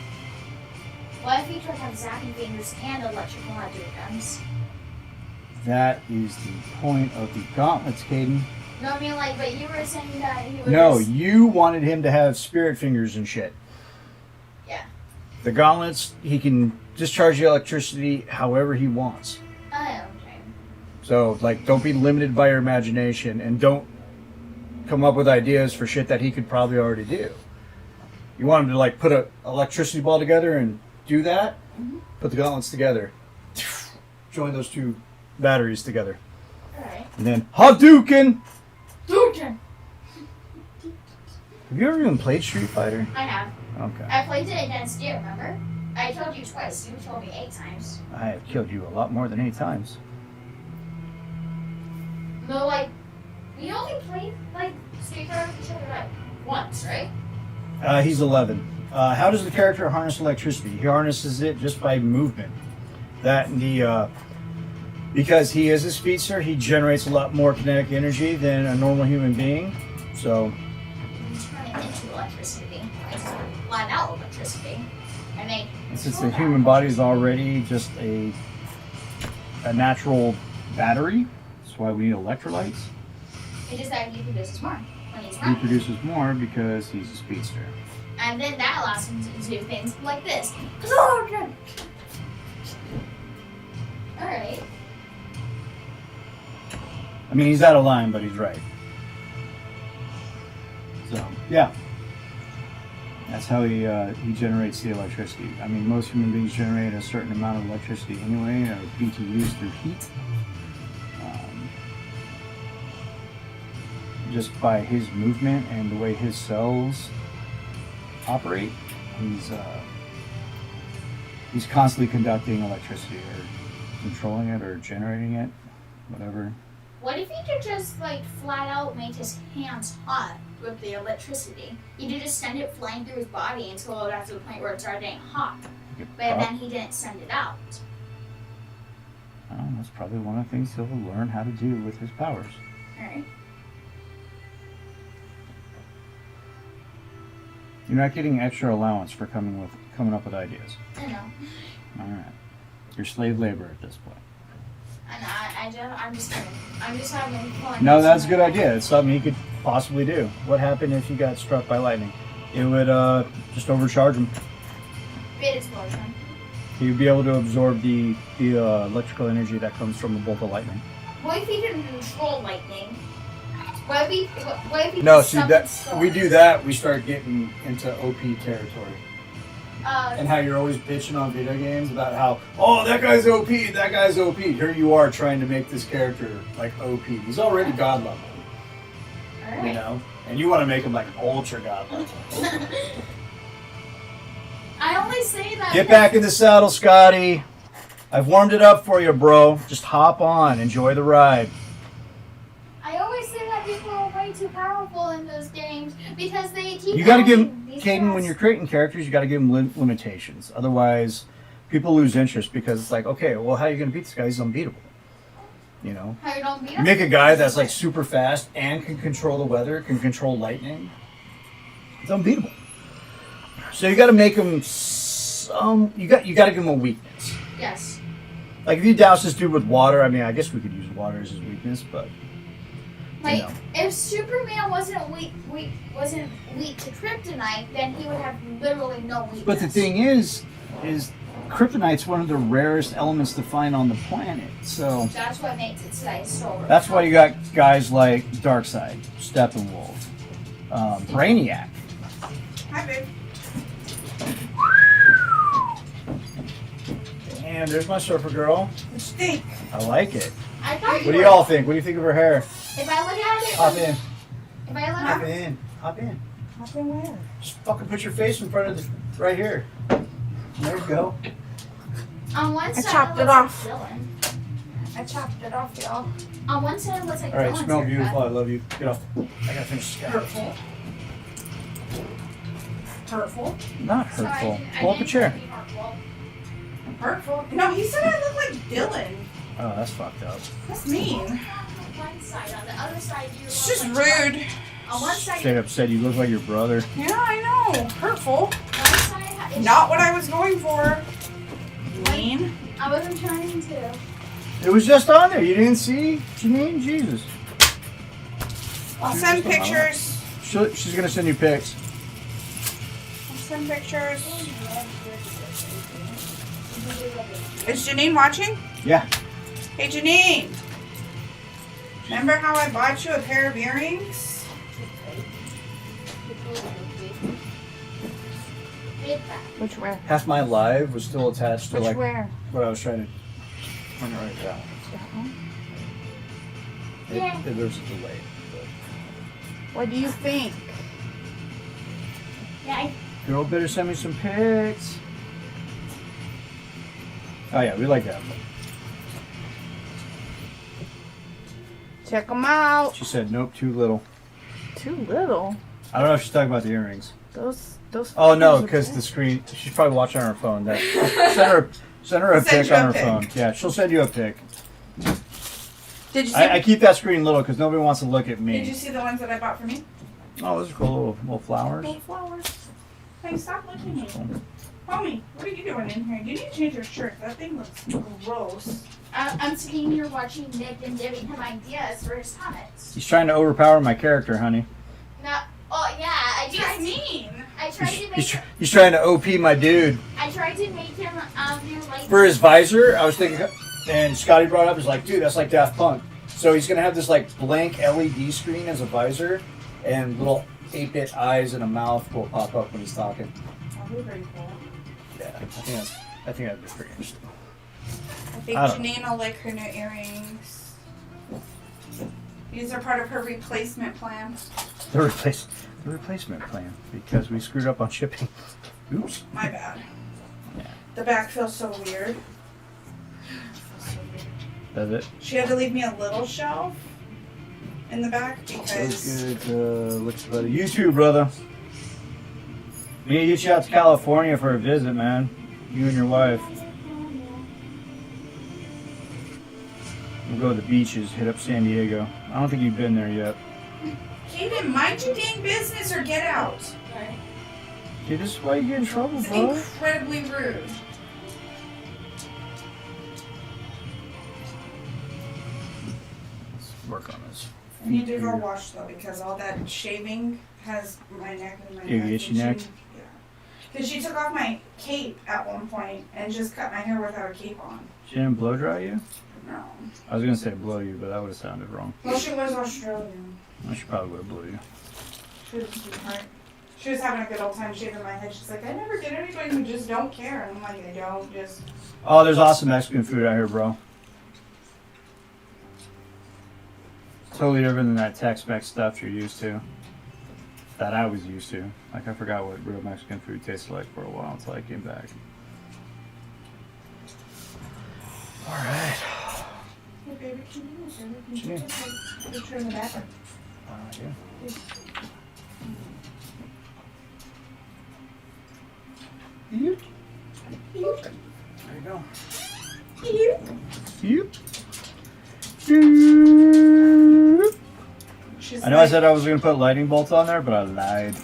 What if you could have zapping fingers and electrical electric guns? That is the point of the gauntlets, Caden. No, I mean like, but you were saying that he would. No, just... you wanted him to have spirit fingers and shit. Yeah. The gauntlets, he can discharge the electricity however he wants. Okay. So, like, don't be limited by your imagination and don't come up with ideas for shit that he could probably already do. You want him to, like, put a electricity ball together and do that? Mm-hmm. Put the gauntlets together. Join those two batteries together. Alright. And then, Hadouken! Hadouken! Have you ever even played Street Fighter? I have. Okay. I played it against you, remember? I told you twice. You told me 8 times. I have killed you a lot more than 8 times. No, like, we only played, like, Street Fighter with each other, like, once, right? He's 11. How does the character harness electricity? He harnesses it just by movement. That and the, because he is a speedster, he generates a lot more kinetic energy than a normal human being. So, You turn it into electricity. I just flat out electricity. I make. since the human body is already just a natural battery, that's why we need electrolytes. It's just that he produces more when he's He running. produces more because he's a speedster. And then that allows him to do things like this. Alright. I mean, he's out of line, but he's right. So, yeah. That's how he generates the electricity. I mean, most human beings generate a certain amount of electricity anyway, or BTUs through heat. Just by his movement and the way his cells operate, he's constantly conducting electricity or controlling it or generating it, whatever. What if he could just, like, flat out make his hands hot with the electricity? He could just send it flying through his body until it got to the point where it started getting hot. But then he didn't send it out. Oh, that's probably one of the things he'll learn how to do with his powers. Alright. You're not getting extra allowance for coming up with ideas. I know. All right, you're slave labor at this point. I know. I'm just kidding. I'm just having fun. No, that's a good idea. It's something he could possibly do. What happened if he got struck by lightning? It would just overcharge him. Bit explosion. He'd be able to absorb the electrical energy that comes from a bolt of lightning. What if he can control lightning? What if he No, can see summon that storm? we do that, we start getting into OP territory. And Uh, how you're always bitching on video games about how, oh, that guy's OP, that guy's OP. Here you are trying to make this character like OP. He's already god level, Alright. you know, and you want to make him like ultra god level. I only say that. Get back in the saddle, Scotty. I've warmed it up for you, bro. Just hop on, enjoy the ride. I always say that people are way too powerful in those games because they keep. You got to give adding these Caden, when guys. you're creating characters, you got to give them limitations. Otherwise, people lose interest because it's like, okay, well, how are you going to beat this guy? He's unbeatable. You know, How you don't beat you him? make a guy that's like super fast and can control the weather, can control lightning. It's unbeatable. So you got to make him some. You got to give him a weakness. Yes. Like if you douse this dude with water, I mean, I guess we could use water as his weakness, but Like, you know. if Superman wasn't weak to kryptonite, then he would have literally no weakness. But the thing is kryptonite's one of the rarest elements to find on the planet. So That's what makes it so. that's why you got guys like Darkseid, Steppenwolf, Brainiac. Hi, babe. And there's my surfer girl. What you think? I like it. I thought you What do were- y'all think? What do you think of her hair? If I look at it, Hop in. if I look Hop at it, in. Hop in. Hop in where? Just fucking put your face in front of the right here. There you go. on one I side chopped it it looks off. like Dylan. I chopped it off, y'all. On one side it looks like All right, Dylan's smell haircut. beautiful. I love you. Get off. I gotta finish this guy. Hurtful. Hurtful. Not So hurtful. I Pull up a didn't chair. think it'd be hurtful. Hurtful. No, he said I look like Dylan. Oh, that's fucked up. That's mean. On one side, on the other side you It's look just like rude. On one side, Straight up said you look like your brother. Yeah, I know. Hurtful. one side is Not what I was going for. Mean. I wasn't trying to. It was just on there. You didn't see? Janine? Jesus. I'll send pictures. She's gonna send you pics. I'll send pictures. Is Janine watching? Yeah. Hey, Janine. Remember how I bought you a pair of earrings? Which where? Half my live was still attached to like where? what I was trying to point it right down. Yeah. There's a delay. What do you think? Yeah, Girl better send me some pics. Oh yeah, we like that. Check them out. She said nope, too little. Too little. I don't know if she's talking about the earrings. Those. Oh no, pictures are because bad. the screen. She's probably watching on her phone. That send her a Send pic you a on her pic. phone. Yeah, she'll send you a pic. Did you see? I keep that screen little because nobody wants to look at Did you me. see the ones that I bought for me? Oh, those are cool little flowers. Little flowers. Hey, stop looking at me. Homie, what are you doing in here? You need to change your shirt. That thing looks gross. I'm sitting here watching Nick and giving him ideas for his comics. He's trying to overpower my character, honey. No, oh yeah, I tried Just to. mean. I tried to make. He's trying to OP my dude. I tried to make him do like. For his visor, I was thinking, and Scotty brought up, he's like, dude, that's like Daft Punk. So he's gonna have this like blank LED screen as a visor, and little 8-bit eyes and a mouth will pop up when he's talking. Oh, very cool. Yeah, I think that'd be pretty interesting. I think I don't Janine will like her new earrings. These are part of her replacement plan. The replacement plan because we screwed up on shipping. Oops. My bad. Yeah. The back feels so weird. That's it. She had to leave me a little shelf in the back Looks because good. Looks better. You too, brother. We need to get you out to California for a visit, man. You and your wife. We'll go to the beaches, hit up San Diego. I don't think you've been there yet. Kaden, mind your dang business or get out. Okay, this is why you get in trouble, It's bro. incredibly rude. Let's work on this. I need to go wash though because all that shaving has my neck and my You neck. itchy and neck? Yeah. Because she took off my cape at one point and just cut my hair without a cape on. She didn't blow dry you? No. I was gonna say blow you, but that would have sounded wrong. Well, she was Australian. I should probably would have blew you. She was a sweetheart. She was having a good old time shaving my head. She's like, I never get anybody who just don't care. And I'm like, I don't just. Oh, there's awesome Mexican food out here, bro. Totally different than that Tex-Mex stuff you're used to. That I was used to. Like, I forgot what real Mexican food tasted like for a while until I came back. Alright. Hey, baby, can you Sure. just take a picture in the back? Yeah. There you go. She's I know I said I was going to put lightning bolts on there, but I lied.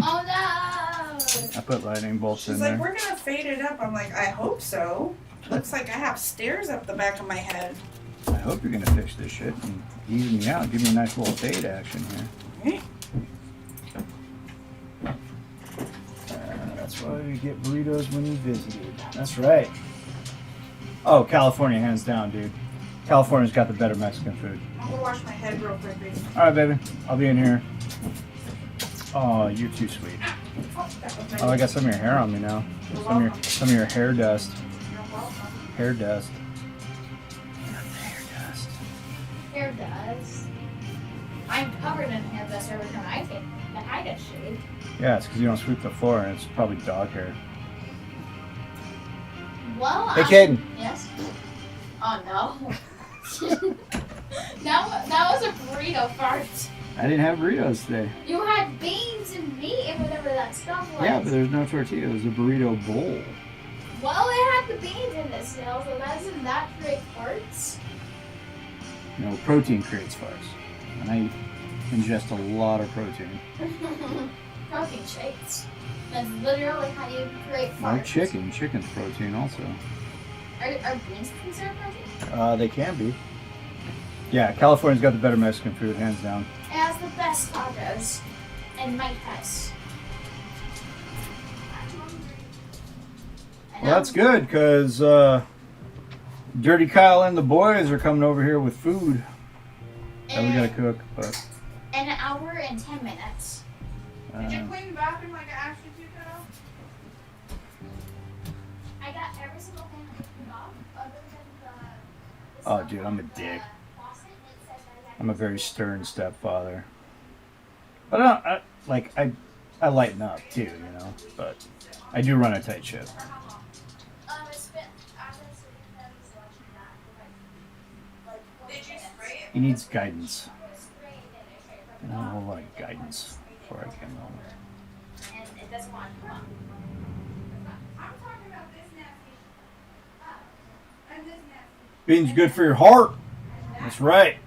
Oh no! I put lightning bolts She's in like, there. we're gonna fade it up. I'm like, I hope so. Looks like I have stairs up the back of my head. I hope you're going to fix this shit and ease me out. Give me a nice little fade action here. Right? That's why we get burritos when you visited. That's right. Oh, California, hands down, dude. California's got the better Mexican food. I'm gonna wash my head real quick, baby. All right, baby. I'll be in here. Oh, you're too sweet. Oh, I got some of your hair on me now. Some of your hair dust. You're welcome. Hair dust. Hair dust. Hair does. I'm covered in hair dust every time I get shaved. Yeah, it's because you don't sweep the floor, and it's probably dog hair. Well, Hey, Caden. Yes? Oh, no. that was a burrito fart. I didn't have burritos today. You had beans and meat and whatever that stuff was. Yeah, but there's no tortilla. It was a burrito bowl. Well, it had the beans in it still, so doesn't that create farts? No, protein creates farts. And I ingest a lot of protein. Protein shakes. That's literally how you create farts. Like chicken. Chicken's protein also. Are beans considered protein? They can be. Yeah, California's got the better Mexican food, hands down. It has the best tacos and Mike has. Well, that's good, because Dirty Kyle and the boys are coming over here with food that we gotta cook. But An hour and 10 minutes. Did you clean the bathroom like I asked you to, kiddo? I got every single thing I put off, other than the Oh, dude, I'm a dick. faucet. It says that I I'm a very stern stepfather. But I lighten up too, you know. But I do run a tight ship. it's been, I've been sitting there just watching that for like 40 Did you minutes. spray it? He needs guidance. Spray it in there, spray it And a whole lot of guidance before I came home. and it doesn't want to come on. I'm talking about this nasty. And this nasty. Beans are good for your heart. That's right.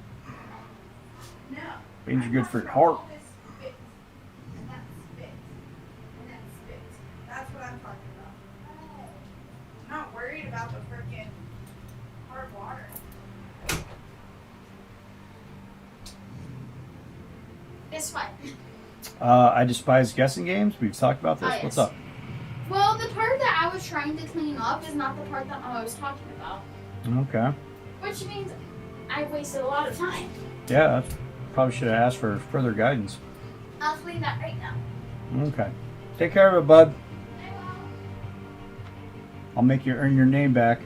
No. Beans are good for your heart. This spit. And that spit. And that spit. That's what I'm talking about. I'm not worried about the freaking hard water. Guess what? I despise guessing games. We've talked about this. Oh, yes. What's up? Well, the part that I was trying to clean up is not the part that I was talking about. Okay. Which means I wasted a lot of time. Yeah, probably should have asked for further guidance. I'll clean that right now. Okay. Take care of it, bud. I'll make you earn your name back.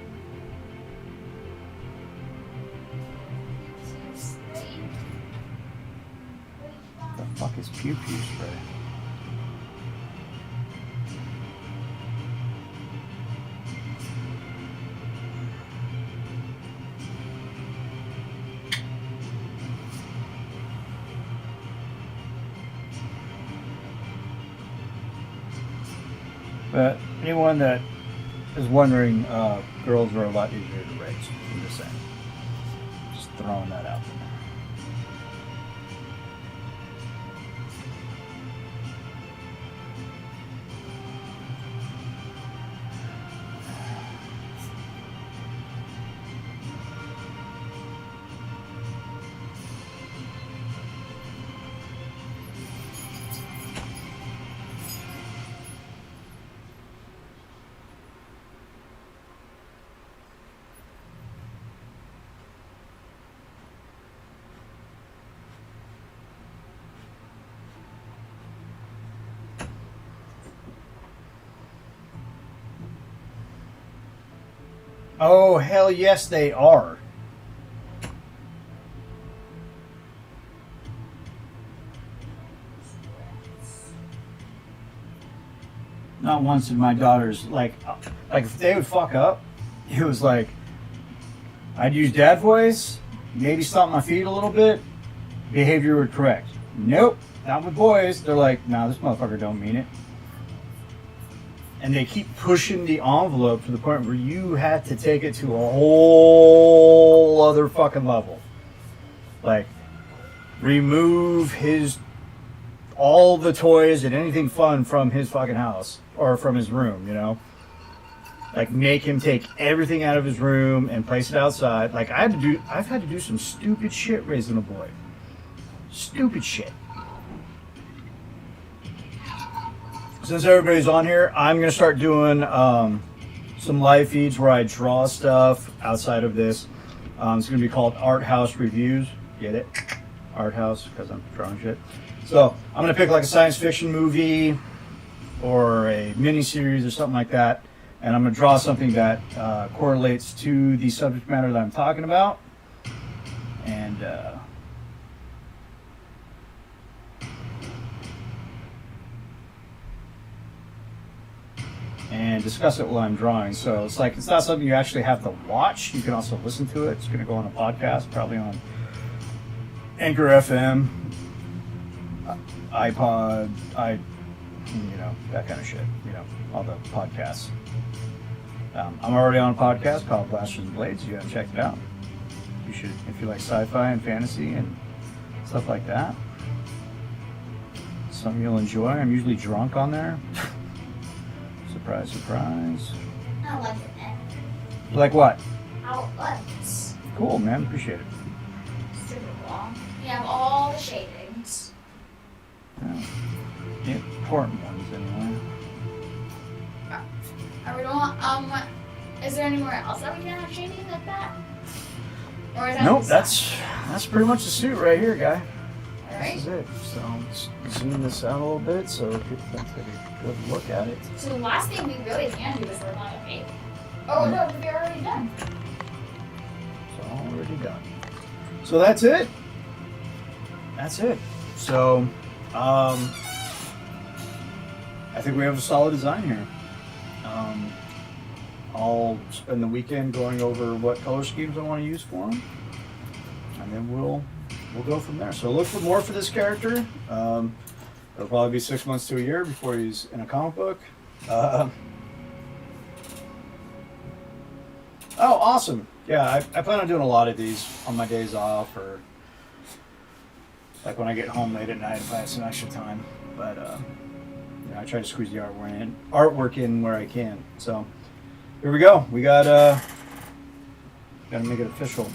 The fuck is pew pew spray? But anyone that is wondering, girls are a lot easier to raise. I'm just saying. Just throwing that out there. Oh, hell yes, they are. Not once did my daughters, like if they would fuck up, it was like, I'd use dad voice, maybe stomp my feet a little bit, behavior would correct. Nope, not with boys. They're like, nah, this motherfucker don't mean it. And they keep pushing the envelope to the point where you had to take it to a whole other fucking level. Like, remove all the toys and anything fun from his fucking house or from his room, you know? Like, make him take everything out of his room and place it outside. Like, I've had to do some stupid shit raising a boy. Stupid shit. Since everybody's on here, I'm gonna start doing some live feeds where I draw stuff outside of this. It's going to be called Art House Reviews. Get it? Art House, because I'm drawing shit. So I'm going to pick like a science fiction movie or a mini series or something like that, and I'm going to draw something that correlates to the subject matter that I'm talking about. And discuss it while I'm drawing. So it's like, it's not something you actually have to watch. You can also listen to it. It's going to go on a podcast, probably on Anchor FM, iPod, that kind of shit. All the podcasts. I'm already on a podcast called Blasters and Blades. You gotta check it out. You should, if you like sci-fi and fantasy and stuff like that. Something you'll enjoy. I'm usually drunk on there. Surprise, surprise. I like it, man. Like what? Outlets. Cool, man. Appreciate it. Super cool. You have all the shadings. Yeah. The important ones, anyway. Are we doing, is there anywhere else that we can have shading like that? Or is that Nope, the that's pretty much the suit right here, guy. Alright. This is it. So let's zoom this out a little bit so people can take a good look at it. So the last thing we really can do is work on a fake. Oh no, we're already done. It's already done. So that's it. That's it. So, I think we have a solid design here. I'll spend the weekend going over what color schemes I want to use for him, and then we'll go from there. So look for more for this character. It'll probably be 6 months to a year before he's in a comic book. Oh, awesome. Yeah, I plan on doing a lot of these on my days off, or like when I get home late at night if I have some extra time. But I try to squeeze the artwork in where I can. So here we go. We got gotta make it official.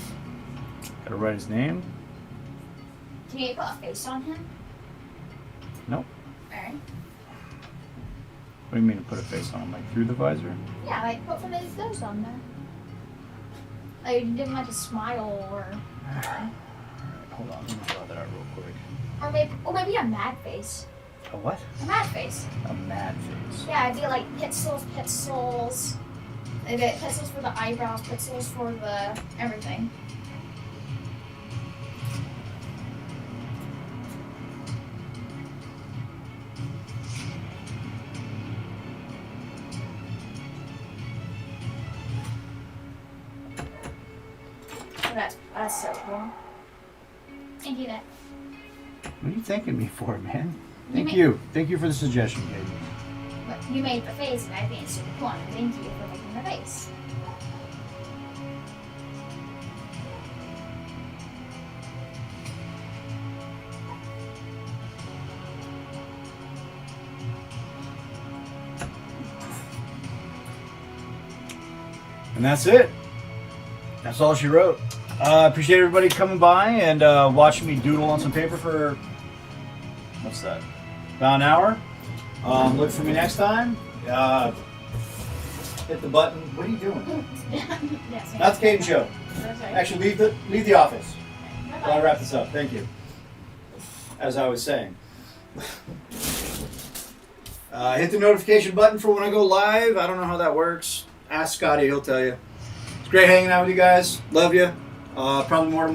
Gotta write his name. Can you put a face on him? Nope. Alright. What do you mean to put a face on him? Like through the visor? Yeah, like put one of his nose on there. Like you didn't like a smile or Alright, hold on. Let me draw that out real quick. maybe a mad face. A what? A mad face. A mad face. Yeah, I'd be like pixels. Maybe pixels for the eyebrows, pixels for the everything. That's so cool. Thank you, Nick. What are you thanking me for, man? You Thank may- you. Thank you for the suggestion, Katie. But you made the face, and I think it's super cool. And thank you for making the face. And that's it. That's all she wrote. Appreciate everybody coming by and watching me doodle on some paper for, what's that, about an hour. Look for me next time. Hit the button. What are you doing? Yes. Not the Caden Show. That's right. Actually, leave the office. Bye-bye. I'll wrap this up. Thank you. As I was saying. Hit the notification button for when I go live. I don't know how that works. Ask Scotty, he'll tell you. It's great hanging out with you guys. Love you. Probably more tomorrow.